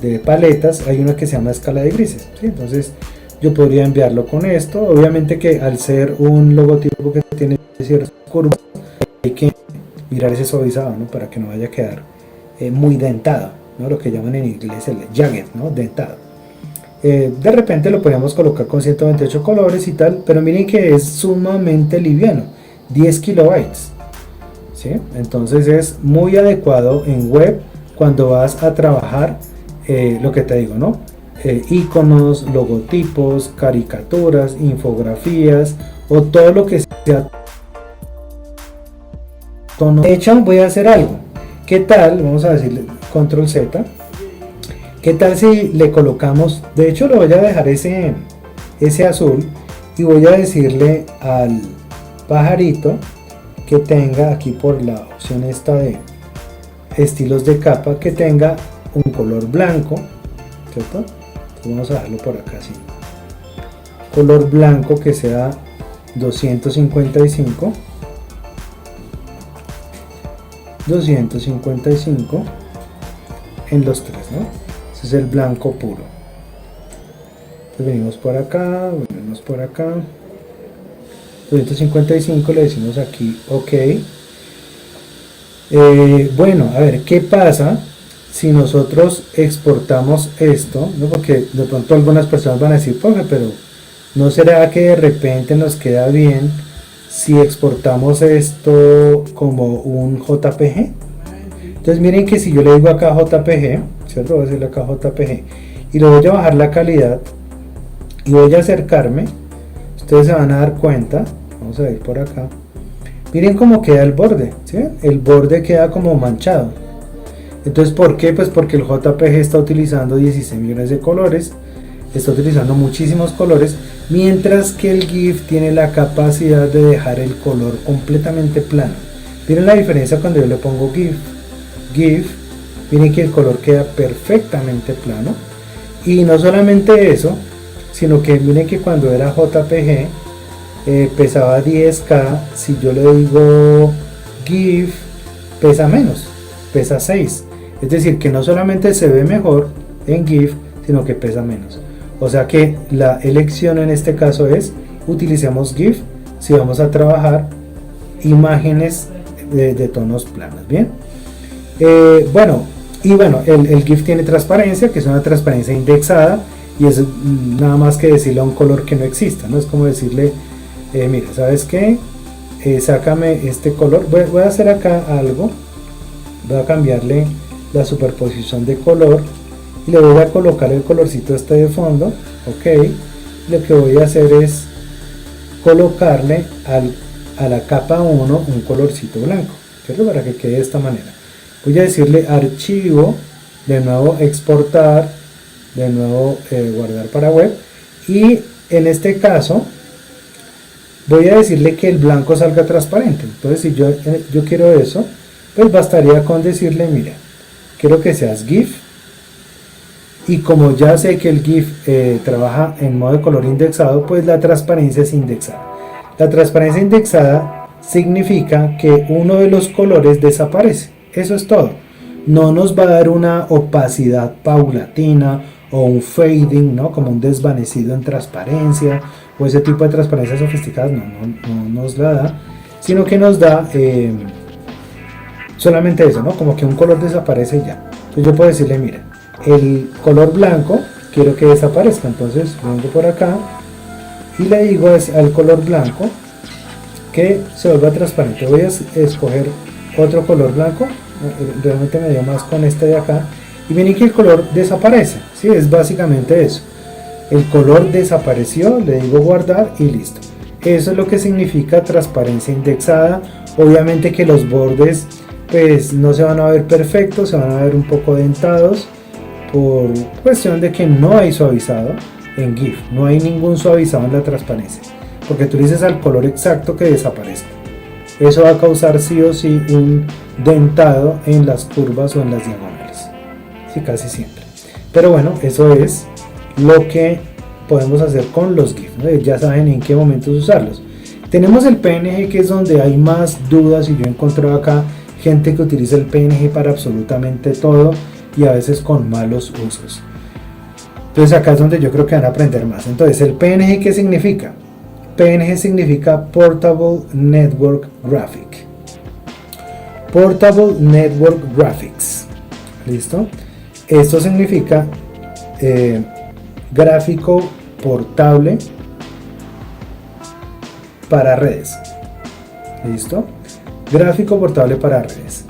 de paletas. Hay una que se llama escala de grises, ¿sí? Entonces yo podría enviarlo con esto. Obviamente que al ser un logotipo que tiene ciertas curvas, hay que mirar ese suavizado, ¿no? Para que no vaya a quedar muy dentado, ¿no? Lo que llaman en inglés el jagged, ¿no? Dentado. De repente lo podemos colocar con 128 colores y tal, pero miren que es sumamente liviano, 10 kilobytes, ¿sí? Entonces es muy adecuado en web cuando vas a trabajar lo que te digo, ¿no? Iconos, logotipos, caricaturas, infografías o todo lo que sea tono. De hecho, voy a hacer algo. ¿Qué tal? Vamos a decirle control Z. ¿Qué tal si le colocamos? De hecho, le voy a dejar ese azul y voy a decirle al pajarito que tenga aquí por la opción esta de estilos de capa, que tenga un color blanco, ¿cierto? Entonces vamos a dejarlo por acá así, color blanco que sea 255 en los tres, ¿no? Ese es el blanco puro. Entonces venimos por acá, 255, le decimos aquí OK. Bueno, a ver, ¿qué pasa si nosotros exportamos esto? ¿No? Porque de pronto algunas personas van a decir, profe, pero ¿no será que de repente nos queda bien si exportamos esto como un JPG? Entonces miren que si yo le digo acá JPG, ¿cierto? Voy a decirle acá JPG y le voy a bajar la calidad y voy a acercarme, ustedes se van a dar cuenta, vamos a ir por acá, miren cómo queda el borde, ¿sí? El borde queda como manchado. Entonces, ¿por qué? Pues porque el JPG está utilizando 16 millones de colores, está utilizando muchísimos colores, mientras que el GIF tiene la capacidad de dejar el color completamente plano. Miren la diferencia cuando yo le pongo GIF, miren que el color queda perfectamente plano. Y no solamente eso, sino que miren que cuando era JPG pesaba 10K, si yo le digo GIF pesa menos, pesa 6. Es decir, que no solamente se ve mejor en GIF, sino que pesa menos. O sea que la elección en este caso es utilicemos GIF si vamos a trabajar imágenes de tonos planos. Bien, bueno, el GIF tiene transparencia, que es una transparencia indexada, y es nada más que decirle a un color que no exista, no es como decirle mira, ¿sabes qué? Sácame este color. Voy a hacer acá algo, voy a cambiarle la superposición de color y le voy a colocar el colorcito este de fondo. OK, lo que voy a hacer es colocarle a la capa 1 un colorcito blanco, ¿cierto? Para que quede de esta manera. Voy a decirle archivo, de nuevo exportar, de nuevo guardar para web, y en este caso voy a decirle que el blanco salga transparente. Entonces si yo quiero eso, pues bastaría con decirle, mira, quiero que seas GIF, y como ya sé que el GIF trabaja en modo de color indexado, pues la transparencia es indexada. La transparencia indexada significa que uno de los colores desaparece. Eso es todo. No nos va a dar una opacidad paulatina o un fading, ¿no? Como un desvanecido en transparencia o ese tipo de transparencias sofisticadas, no nos la da, sino que nos da solamente eso, ¿no? Como que un color desaparece ya. Entonces yo puedo decirle, mira, el color blanco quiero que desaparezca, entonces vengo por acá y le digo al color blanco que se vuelva transparente. Voy a escoger otro color blanco, realmente me dio más con este de acá, y miren que el color desaparece, ¿sí? Es básicamente eso, el color desapareció, le digo guardar y listo. Eso es lo que significa transparencia indexada. Obviamente que los bordes pues no se van a ver perfectos, se van a ver un poco dentados por cuestión de que no hay suavizado en GIF, no hay ningún suavizado en la transparencia, porque tú le dices al color exacto que desaparezca. Eso va a causar sí o sí un dentado en las curvas o en las diagonales, sí, casi siempre. Pero bueno, eso es lo que podemos hacer con los GIF, ¿no? Ya saben en qué momentos usarlos. Tenemos el PNG, que es donde hay más dudas, y yo he encontrado acá gente que utiliza el PNG para absolutamente todo y a veces con malos usos. Entonces acá es donde yo creo que van a aprender más. Entonces, el PNG, ¿qué significa? PNG significa Portable Network Graphic. Portable Network Graphics. ¿Listo? Esto significa gráfico portable para redes. ¿Listo? Gráfico portable para redes.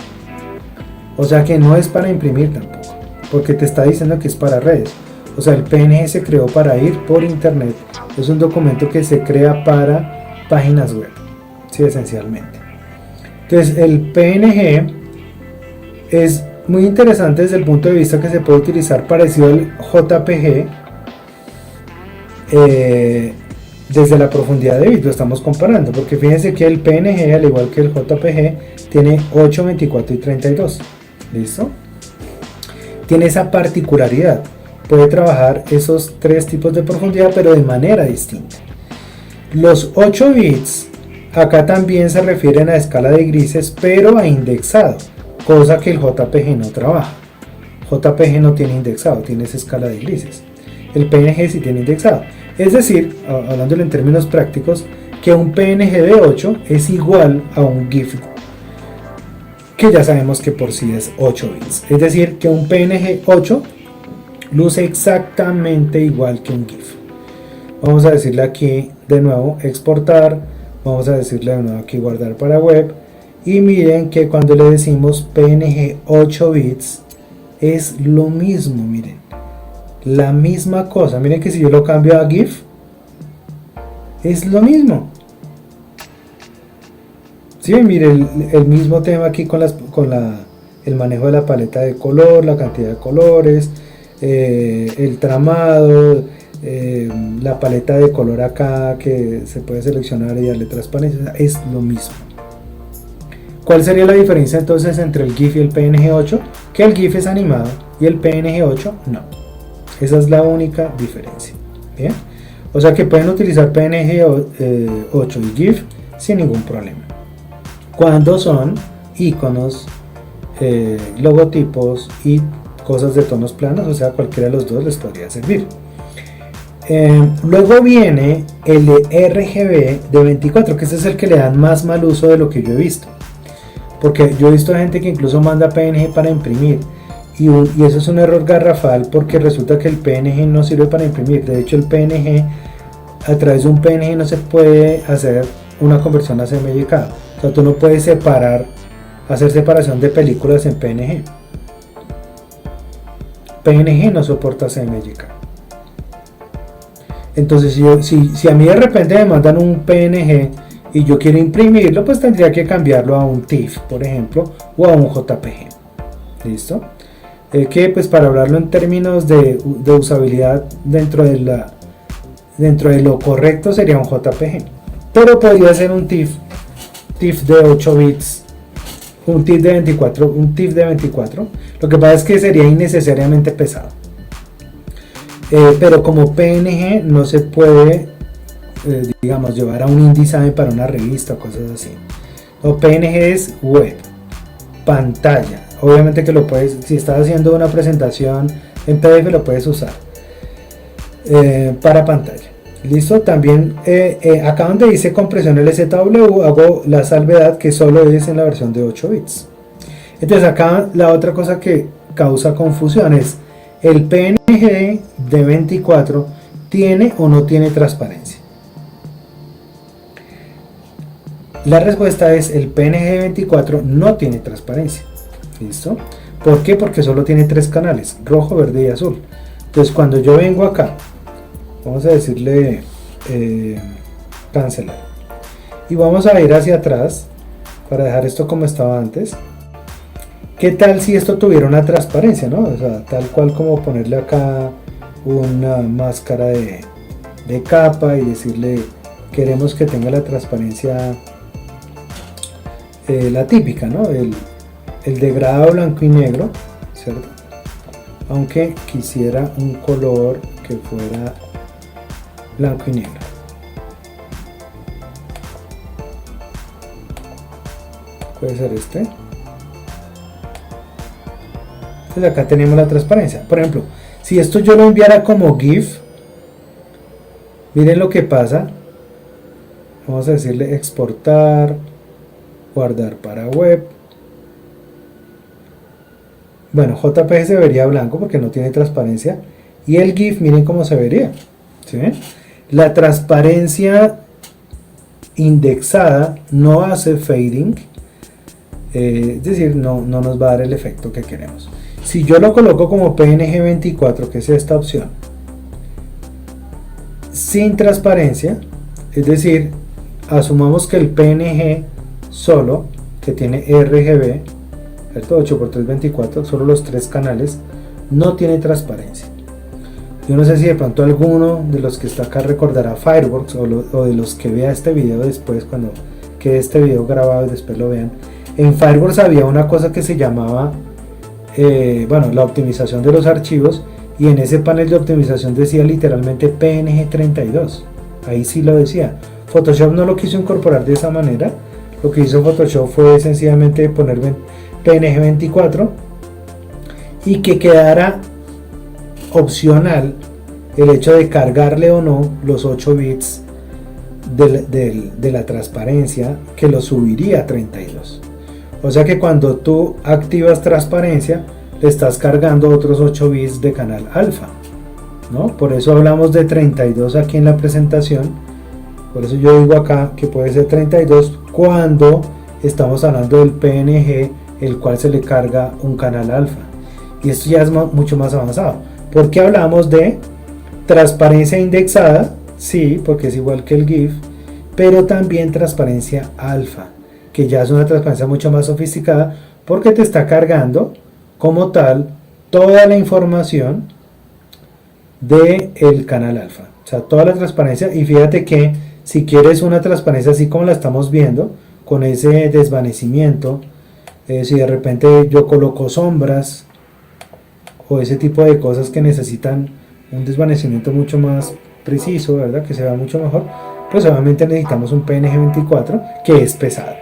O sea que no es para imprimir tampoco, porque te está diciendo que es para redes. O sea, el PNG se creó para ir por internet. Es un documento que se crea para páginas web, sí, esencialmente. Entonces, el PNG es muy interesante desde el punto de vista que se puede utilizar parecido al JPG. Desde la profundidad de bit lo estamos comparando, porque fíjense que el PNG, al igual que el JPG, tiene 8, 24 y 32. ¿Listo? Tiene esa particularidad, puede trabajar esos tres tipos de profundidad, pero de manera distinta. Los 8 bits acá también se refieren a escala de grises, pero a indexado, cosa que el JPG no trabaja. JPG no tiene indexado, tiene esa escala de grises. El PNG sí tiene indexado. Es decir, hablándolo en términos prácticos, que un PNG de 8 es igual a un GIF, que ya sabemos que por sí es 8 bits. Es decir, que un PNG 8 luce exactamente igual que un GIF. Vamos a decirle aquí de nuevo exportar, vamos a decirle de nuevo aquí guardar para web, y miren que cuando le decimos PNG 8 bits es lo mismo, miren. La misma cosa, miren que si yo lo cambio a GIF es lo mismo. Sí, miren el mismo tema aquí con el manejo de la paleta de color, la cantidad de colores, el tramado, la paleta de color acá que se puede seleccionar y darle transparencia, es lo mismo. ¿Cuál sería la diferencia entonces entre el GIF y el PNG 8? Que el GIF es animado y el PNG 8 no. Esa es la única diferencia. ¿Bien? O sea que pueden utilizar PNG 8 y GIF sin ningún problema. Cuando son iconos, logotipos y cosas de tonos planos, o sea, cualquiera de los dos les podría servir. Luego viene el de RGB de 24, que ese es el que le dan más mal uso de lo que yo he visto. Porque yo he visto gente que incluso manda PNG para imprimir. Y eso es un error garrafal, porque resulta que el PNG no sirve para imprimir. De hecho, el PNG, a través de un PNG no se puede hacer una conversión a CMYK. O sea, tú no puedes hacer separación de películas en PNG. PNG no soporta CMYK. Entonces, si a mí de repente me mandan un PNG y yo quiero imprimirlo, pues tendría que cambiarlo a un TIFF, por ejemplo, o a un JPG. ¿Listo? Que pues para hablarlo en términos de usabilidad dentro de lo correcto sería un JPG, pero podría ser un TIFF de 8 bits, un TIFF de 24. Lo que pasa es que sería innecesariamente pesado, pero como PNG no se puede digamos llevar a un InDesign para una revista o cosas así. O PNG es web, pantalla. Obviamente que lo puedes, si estás haciendo una presentación en PDF, lo puedes usar para pantalla. Listo. También acá donde dice compresión LZW hago la salvedad que solo es en la versión de 8 bits. Entonces acá la otra cosa que causa confusión es el PNG de 24 tiene o no tiene transparencia. La respuesta es el PNG24 no tiene transparencia. ¿Listo? ¿Por qué? Porque solo tiene 3 canales, rojo, verde y azul. Entonces cuando yo vengo acá, vamos a decirle cancelar. Y vamos a ir hacia atrás para dejar esto como estaba antes. ¿Qué tal si esto tuviera una transparencia, ¿no? O sea, tal cual como ponerle acá una máscara de capa y decirle queremos que tenga la transparencia la típica, ¿no? El degradado blanco y negro, ¿cierto? Aunque quisiera un color que fuera blanco y negro. Puede ser este. Entonces acá tenemos la transparencia. Por ejemplo, si esto yo lo enviara como GIF, miren lo que pasa. Vamos a decirle exportar, guardar para web. Bueno, JPG se vería blanco porque no tiene transparencia. Y el GIF, miren cómo se vería. ¿Sí ven? La transparencia indexada no hace fading. Es decir, no nos va a dar el efecto que queremos. Si yo lo coloco como PNG24, que es esta opción, sin transparencia, es decir, asumamos que el PNG solo, que tiene RGB, 8x324, solo los 3 canales, no tiene transparencia. Yo no sé si de pronto alguno de los que está acá recordará Fireworks o de los que vea este video después, cuando quede este video grabado y después lo vean. En Fireworks había una cosa que se llamaba la optimización de los archivos, y en ese panel de optimización decía literalmente PNG32. Ahí sí lo decía. Photoshop no lo quiso incorporar de esa manera. Lo que hizo Photoshop fue sencillamente poner PNG24 y que quedara opcional el hecho de cargarle o no los 8 bits de la transparencia, que lo subiría a 32. O sea que cuando tú activas transparencia, le estás cargando otros 8 bits de canal alfa, ¿no? Por eso hablamos de 32 aquí en la presentación. Por eso yo digo acá que puede ser 32 cuando estamos hablando del PNG, el cual se le carga un canal alfa. Y esto ya es mucho más avanzado. ¿Por qué hablamos de transparencia indexada? Sí, porque es igual que el GIF, pero también transparencia alfa, que ya es una transparencia mucho más sofisticada, porque te está cargando como tal toda la información del canal alfa, o sea, toda la transparencia. Y fíjate que si quieres una transparencia así como la estamos viendo, con ese desvanecimiento, si de repente yo coloco sombras o ese tipo de cosas que necesitan un desvanecimiento mucho más preciso, ¿verdad? Que se vea mucho mejor, pues obviamente necesitamos un PNG24 que es pesado.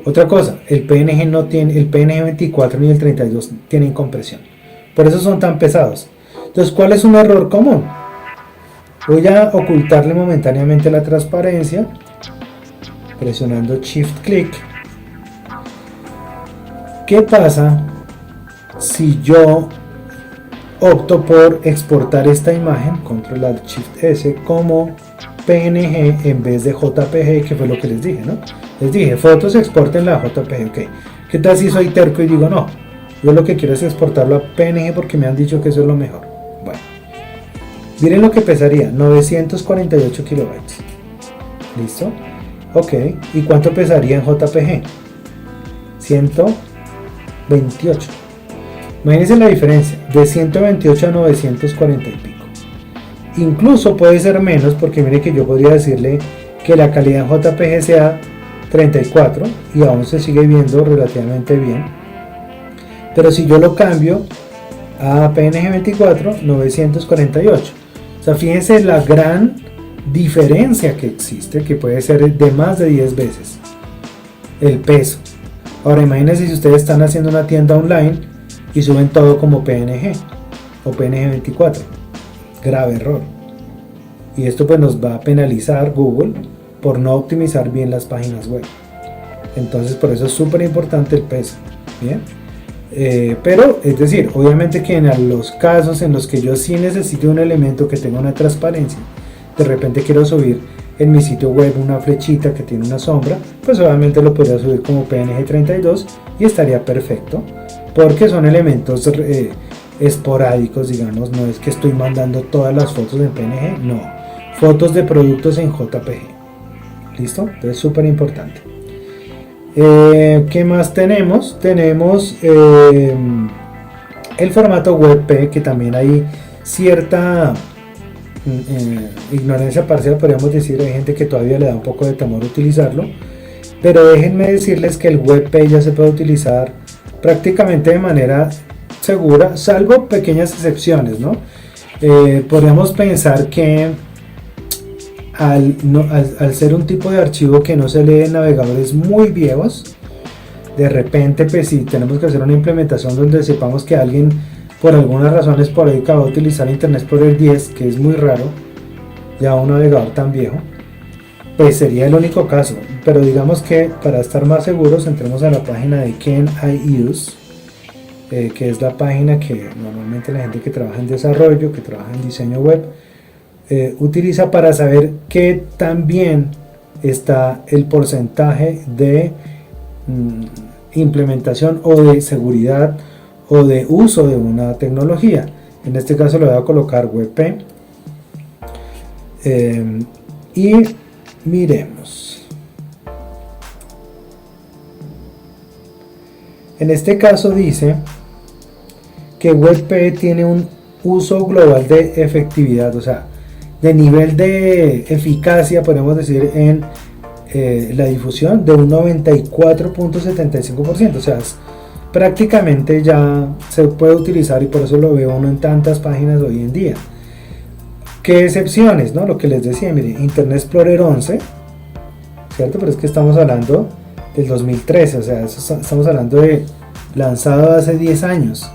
Otra cosa, el PNG no tiene, el PNG24 ni el 32 tienen compresión, por eso son tan pesados. Entonces, ¿cuál es un error común? Voy a ocultarle momentáneamente la transparencia presionando Shift Click. ¿Qué pasa si yo opto por exportar esta imagen, Control Alt Shift S, como PNG en vez de JPG, que fue lo que les dije, ¿no? Les dije, fotos exporten la JPG, ok. ¿Qué tal si soy terco y digo no? Yo lo que quiero es exportarlo a PNG porque me han dicho que eso es lo mejor. Bueno, miren lo que pesaría, 948 kilobytes. ¿Listo? Ok, ¿y cuánto pesaría en JPG? 128. Imagínense la diferencia, de 128 a 940 y pico. Incluso puede ser menos, porque mire que yo podría decirle que la calidad en JPG sea 34 y aún se sigue viendo relativamente bien. Pero si yo lo cambio a PNG24, 948. O sea, fíjense la gran diferencia que existe, que puede ser de más de 10 veces el peso. Ahora imagínense si ustedes están haciendo una tienda online y suben todo como PNG o PNG24, grave error. Y esto pues nos va a penalizar Google por no optimizar bien las páginas web. Entonces por eso es súper importante el peso. Bien, pero es decir, obviamente que en los casos en los que yo sí necesito un elemento que tenga una transparencia, de repente quiero subir en mi sitio web una flechita que tiene una sombra, pues obviamente lo podría subir como PNG 32 y estaría perfecto, porque son elementos esporádicos, digamos, no es que estoy mandando todas las fotos en PNG, no, fotos de productos en JPG. ¿Listo? Entonces súper importante. ¿Qué más tenemos? Tenemos el formato WebP, que también hay cierta ignorancia parcial, podríamos decir. Hay gente que todavía le da un poco de temor utilizarlo, pero déjenme decirles que el WebP ya se puede utilizar prácticamente de manera segura, salvo pequeñas excepciones, ¿no? Podríamos pensar que al ser un tipo de archivo que no se lee en navegadores muy viejos, de repente, pues si tenemos que hacer una implementación donde sepamos que alguien por algunas razones por ahí acaba de utilizar Internet Explorer 10, que es muy raro, ya un navegador tan viejo, pues sería el único caso. Pero digamos que para estar más seguros, entremos a la página de Can I Use, que es la página que normalmente la gente que trabaja en desarrollo, que trabaja en diseño web, utiliza para saber qué tan bien está el porcentaje de implementación o de seguridad o de uso de una tecnología. En este caso le voy a colocar WebP y miremos. En este caso dice que WebP tiene un uso global de efectividad, o sea, de nivel de eficacia, podemos decir, en la difusión de un 94.75%, o sea, prácticamente ya se puede utilizar, y por eso lo veo uno en tantas páginas hoy en día. ¿Qué excepciones? ¿No? Lo que les decía, mire, Internet Explorer 11, ¿cierto? Pero es que estamos hablando del 2013, o sea, estamos hablando de lanzado hace 10 años.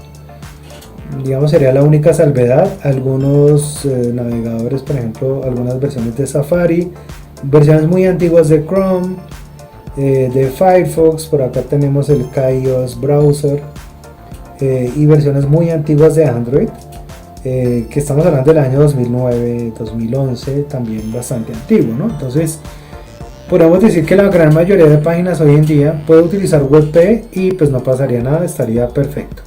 Digamos, sería la única salvedad. Algunos navegadores, por ejemplo, algunas versiones de Safari, versiones muy antiguas de Chrome, de Firefox, por acá tenemos el KaiOS Browser, y versiones muy antiguas de Android, que estamos hablando del año 2009, 2011, también bastante antiguo, ¿no? Entonces, podemos decir que la gran mayoría de páginas hoy en día puede utilizar WebP y pues no pasaría nada, estaría perfecto.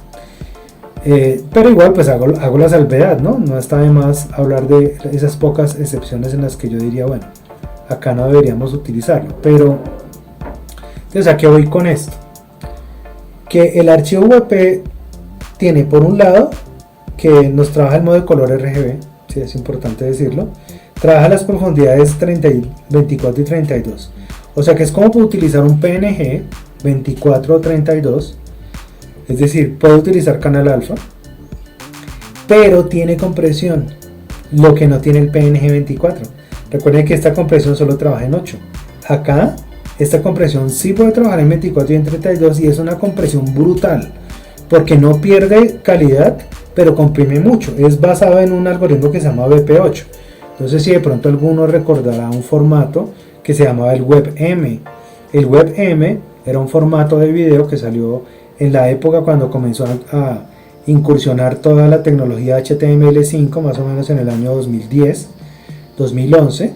Pero igual pues hago la salvedad, ¿no? No está de más hablar de esas pocas excepciones en las que yo diría, bueno, acá no deberíamos utilizarlo. Pero entonces, ¿a qué voy con esto? Que el archivo WebP tiene, por un lado, que nos trabaja el modo de color RGB, sí, es importante decirlo, trabaja las profundidades 24 y 32, o sea que es como utilizar un PNG 24 o 32, es decir, puede utilizar canal alfa, pero tiene compresión, lo que no tiene el PNG 24. Recuerden que esta compresión solo trabaja en 8. Acá, esta compresión sí puede trabajar en 24 y en 32, y es una compresión brutal, porque no pierde calidad, pero comprime mucho. Es basado en un algoritmo que se llama BP8. Entonces, si de pronto alguno recordará un formato que se llamaba el WebM. El WebM era un formato de video que salió en la época cuando comenzó a incursionar toda la tecnología HTML5, más o menos en el año 2010, 2011.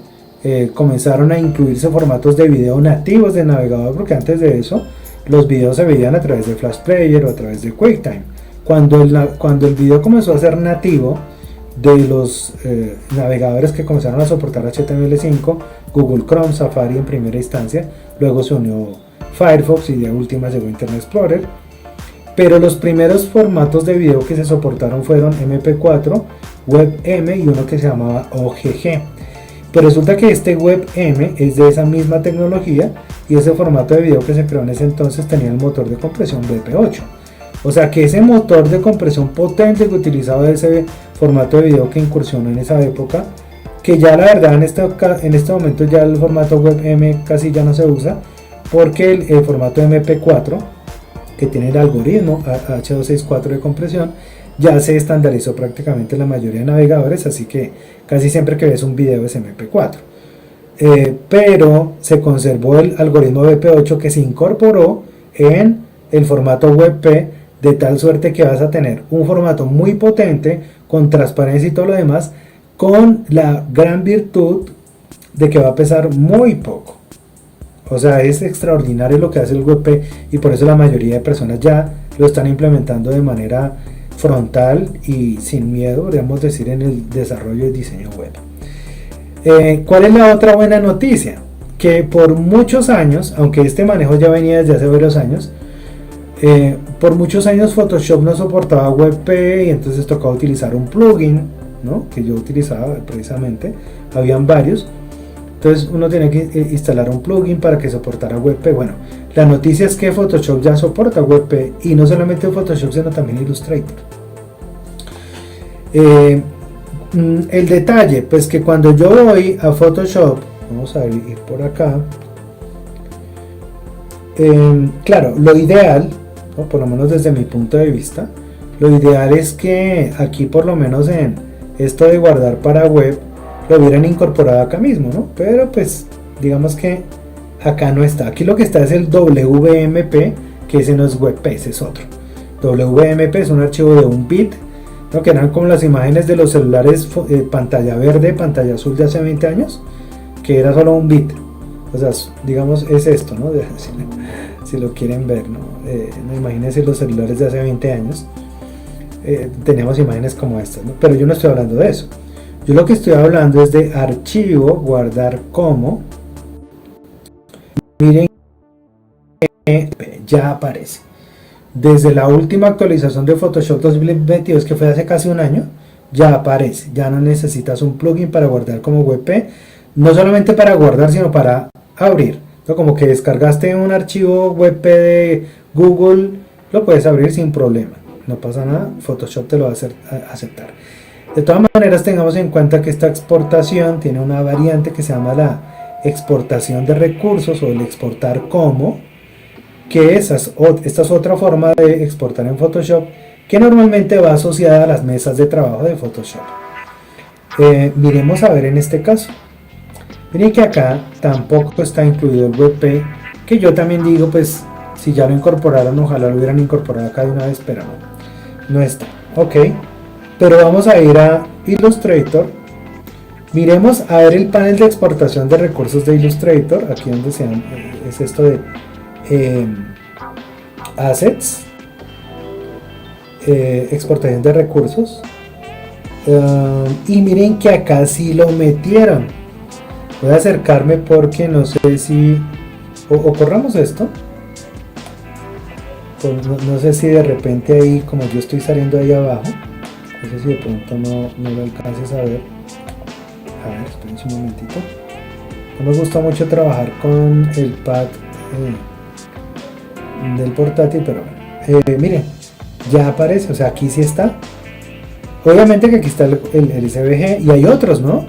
Comenzaron a incluirse formatos de video nativos de navegador, porque antes de eso los videos se veían a través de Flash Player o a través de QuickTime. Cuando el video comenzó a ser nativo de los navegadores que comenzaron a soportar HTML5, Google Chrome, Safari en primera instancia, luego se unió Firefox y de última llegó Internet Explorer. Pero los primeros formatos de video que se soportaron fueron MP4, WebM y uno que se llamaba OGG. Pero resulta que este WebM es de esa misma tecnología, y ese formato de video que se creó en ese entonces tenía el motor de compresión BP8. O sea que ese motor de compresión potente que utilizaba ese formato de video que incursionó en esa época, que ya la verdad en este momento ya el formato WebM casi ya no se usa, porque el formato MP4, que tiene el algoritmo H264 de compresión, ya se estandarizó prácticamente en la mayoría de navegadores, así que casi siempre que ves un video es MP4. Pero se conservó el algoritmo BP8 que se incorporó en el formato WebP, de tal suerte que vas a tener un formato muy potente, con transparencia y todo lo demás, con la gran virtud de que va a pesar muy poco. O sea, es extraordinario lo que hace el WebP y por eso la mayoría de personas ya lo están implementando de manera frontal y sin miedo, podríamos decir, en el desarrollo de diseño web. ¿Cuál es la otra buena noticia? Que por muchos años, aunque este manejo ya venía desde hace varios años, por muchos años Photoshop no soportaba WebP y entonces tocaba utilizar un plugin, ¿no? Que yo utilizaba precisamente, habían varios. Entonces uno tenía que instalar un plugin para que soportara WebP. Bueno, la noticia es que Photoshop ya soporta WebP y no solamente Photoshop sino también Illustrator. El detalle, pues que cuando yo voy a Photoshop, vamos a ir por acá, claro, lo ideal, ¿no? Por lo menos desde mi punto de vista, lo ideal es que aquí por lo menos en esto de guardar para web, lo hubieran incorporado acá mismo, ¿no? Pero pues digamos que acá no está. Aquí lo que está es el WMP, que ese no es WebP, ese es otro. WMP es un archivo de 1 bit, ¿no? Que eran como las imágenes de los celulares pantalla verde, pantalla azul de hace 20 años, que era solo 1 bit. O sea, digamos es esto, ¿no? Si lo quieren ver, ¿no? Imagínense los celulares de hace 20 años. Teníamos imágenes como estas, ¿no? Pero yo no estoy hablando de eso. Yo lo que estoy hablando es de archivo, guardar como. Miren, ya aparece. Desde la última actualización de Photoshop 2022, que fue hace casi un año, ya aparece. Ya no necesitas un plugin para guardar como WebP. No solamente para guardar, sino para abrir. ¿No? Como que descargaste un archivo WebP de Google, lo puedes abrir sin problema. No pasa nada, Photoshop te lo va a aceptar. De todas maneras, tengamos en cuenta que esta exportación tiene una variante que se llama la exportación de recursos o el exportar como, que esta es otra forma de exportar en Photoshop que normalmente va asociada a las mesas de trabajo de Photoshop. Miremos a ver en este caso. Miren que acá tampoco está incluido el WebP, que yo también digo, pues si ya lo incorporaron, ojalá lo hubieran incorporado acá de una vez, pero no está. Ok. Pero vamos a ir a Illustrator. Miremos a ver el panel de exportación de recursos de Illustrator. Aquí donde es esto de Assets, exportación de recursos. Y miren que acá sí lo metieron. Voy a acercarme porque no sé si... O corramos esto. No sé si de repente ahí, como yo estoy saliendo ahí abajo, no sé si de pronto no lo alcances a ver. A ver, espérense un momentito. No me gusta mucho trabajar con el pad del portátil, pero bueno. Miren, ya aparece, o sea, aquí sí está. Obviamente que aquí está el SVG y hay otros, ¿no?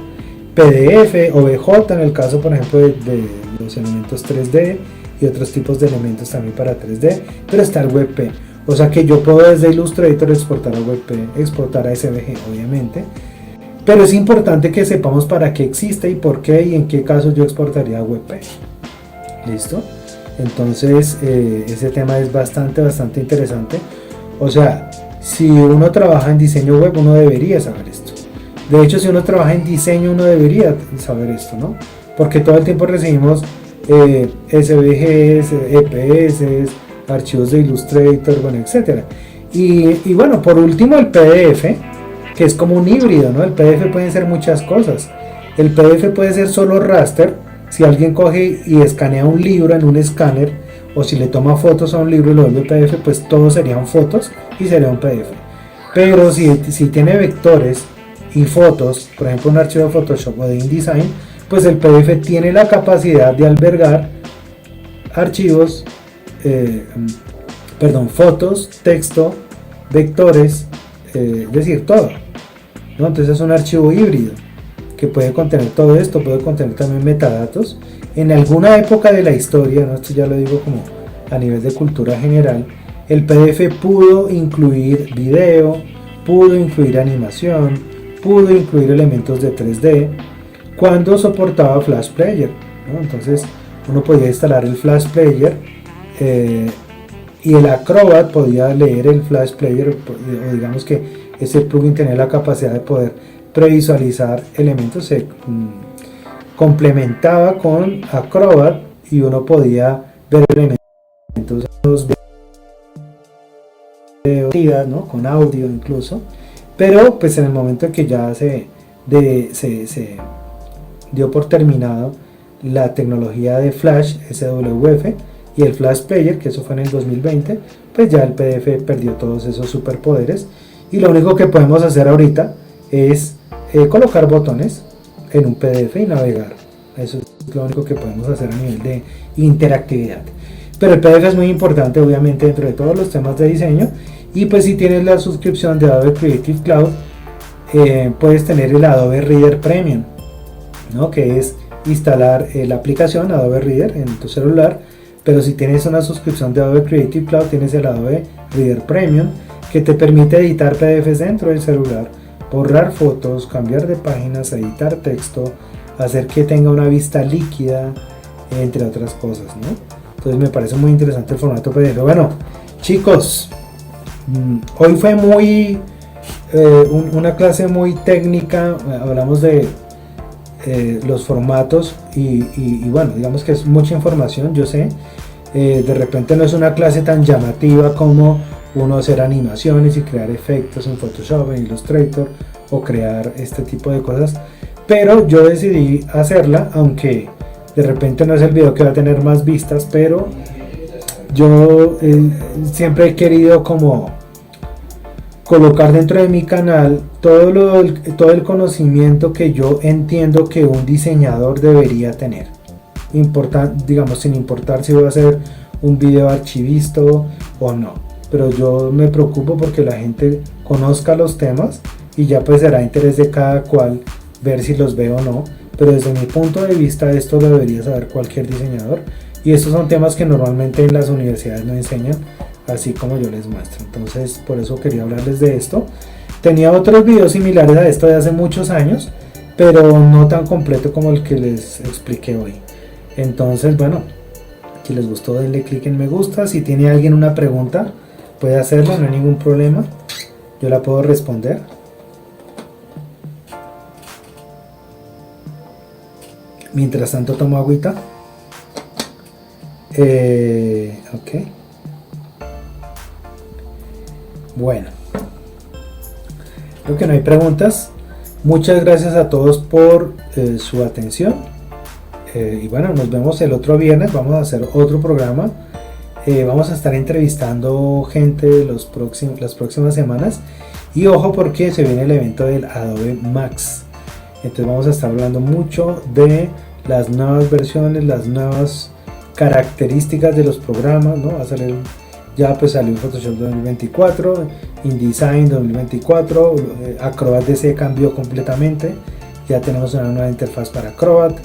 PDF, OBJ en el caso, por ejemplo, de los elementos 3D y otros tipos de elementos también para 3D, pero está el WebP. O sea que yo puedo desde Illustrator exportar a WebP, exportar a SVG, obviamente. Pero es importante que sepamos para qué existe y por qué y en qué caso yo exportaría a WebP. ¿Listo? Entonces, ese tema es bastante interesante. O sea, si uno trabaja en diseño web, uno debería saber esto. De hecho, si uno trabaja en diseño, uno debería saber esto, ¿no? Porque todo el tiempo recibimos SVGs, EPS, archivos de Illustrator, bueno, etcétera. Y bueno, por último el PDF, que es como un híbrido, ¿no? El PDF puede ser muchas cosas. El PDF puede ser solo raster. Si alguien coge y escanea un libro en un escáner, o si le toma fotos a un libro y lo vuelve PDF, pues todo serían fotos y sería un PDF. Pero si tiene vectores y fotos, por ejemplo un archivo de Photoshop o de InDesign, pues el PDF tiene la capacidad de albergar archivos, fotos, texto, vectores, es decir, todo, ¿no? Entonces es un archivo híbrido que puede contener todo esto, puede contener también metadatos. En alguna época de la historia, ¿no? Esto ya lo digo como a nivel de cultura general, el PDF pudo incluir video, pudo incluir animación, pudo incluir elementos de 3D cuando soportaba Flash Player, ¿no? Entonces uno podía instalar el Flash Player y el Acrobat podía leer el Flash Player, o digamos que ese plugin tenía la capacidad de poder previsualizar elementos complementaba con Acrobat y uno podía ver elementos, videos, ¿no? Con audio incluso, pero pues en el momento en que ya se dio por terminado la tecnología de Flash SWF y el Flash Player, que eso fue en el 2020, pues ya el PDF perdió todos esos superpoderes y lo único que podemos hacer ahorita es colocar botones en un PDF y navegar. Eso es lo único que podemos hacer a nivel de interactividad. Pero el PDF es muy importante obviamente dentro de todos los temas de diseño, y pues si tienes la suscripción de Adobe Creative Cloud, puedes tener el Adobe Reader Premium, ¿no? Que es instalar la aplicación Adobe Reader en tu celular, pero si tienes una suscripción de Adobe Creative Cloud tienes el Adobe Reader Premium, que te permite editar PDFs dentro del celular, borrar fotos, cambiar de páginas, editar texto, hacer que tenga una vista líquida, entre otras cosas, ¿no? Entonces me parece muy interesante el formato PDF. Bueno, chicos, hoy fue una clase muy técnica. Hablamos de los formatos y bueno, digamos que es mucha información, yo sé. De repente no es una clase tan llamativa como uno hacer animaciones y crear efectos en Photoshop, en Illustrator, o crear este tipo de cosas, pero yo decidí hacerla, aunque de repente no es el video que va a tener más vistas, pero yo siempre he querido como colocar dentro de mi canal todo el conocimiento que yo entiendo que un diseñador debería tener, digamos, sin importar si voy a hacer un video archivista o no, pero yo me preocupo porque la gente conozca los temas y ya pues será interés de cada cual ver si los veo o no, pero desde mi punto de vista esto lo debería saber cualquier diseñador, y estos son temas que normalmente en las universidades no enseñan, así como yo les muestro. Entonces por eso quería hablarles de esto. Tenía otros videos similares a esto de hace muchos años, pero no tan completo como el que les expliqué hoy. Entonces bueno, si les gustó denle clic en me gusta. Si tiene alguien una pregunta puede hacerlo, no hay ningún problema, yo la puedo responder. Mientras tanto tomo agüita. Ok. Bueno, creo que no hay preguntas. Muchas gracias a todos por su atención. Y bueno, nos vemos el otro viernes. Vamos a hacer otro programa. Vamos a estar entrevistando gente las próximas semanas. Y ojo porque se viene el evento del Adobe Max. Entonces vamos a estar hablando mucho de las nuevas versiones, las nuevas características de los programas, ¿no? Va a salir, ya pues salió Photoshop 2024, InDesign 2024, Acrobat DC cambió completamente, ya tenemos una nueva interfaz para Acrobat,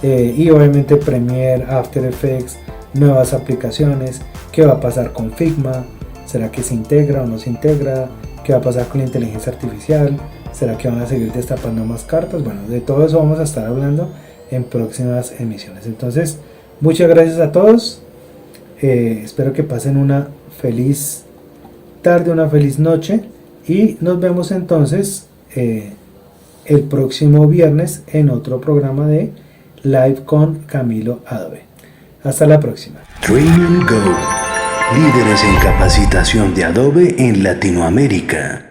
y obviamente Premiere, After Effects, nuevas aplicaciones. ¿Qué va a pasar con Figma? ¿Será que se integra o no se integra? ¿Qué va a pasar con la inteligencia artificial? ¿Será que van a seguir destapando más cartas? Bueno, de todo eso vamos a estar hablando en próximas emisiones. Entonces, muchas gracias a todos. Espero que pasen una feliz tarde, una feliz noche. Y nos vemos entonces el próximo viernes en otro programa de Live con Camilo Adobe. Hasta la próxima. Train and Go. Líderes en capacitación de Adobe en Latinoamérica.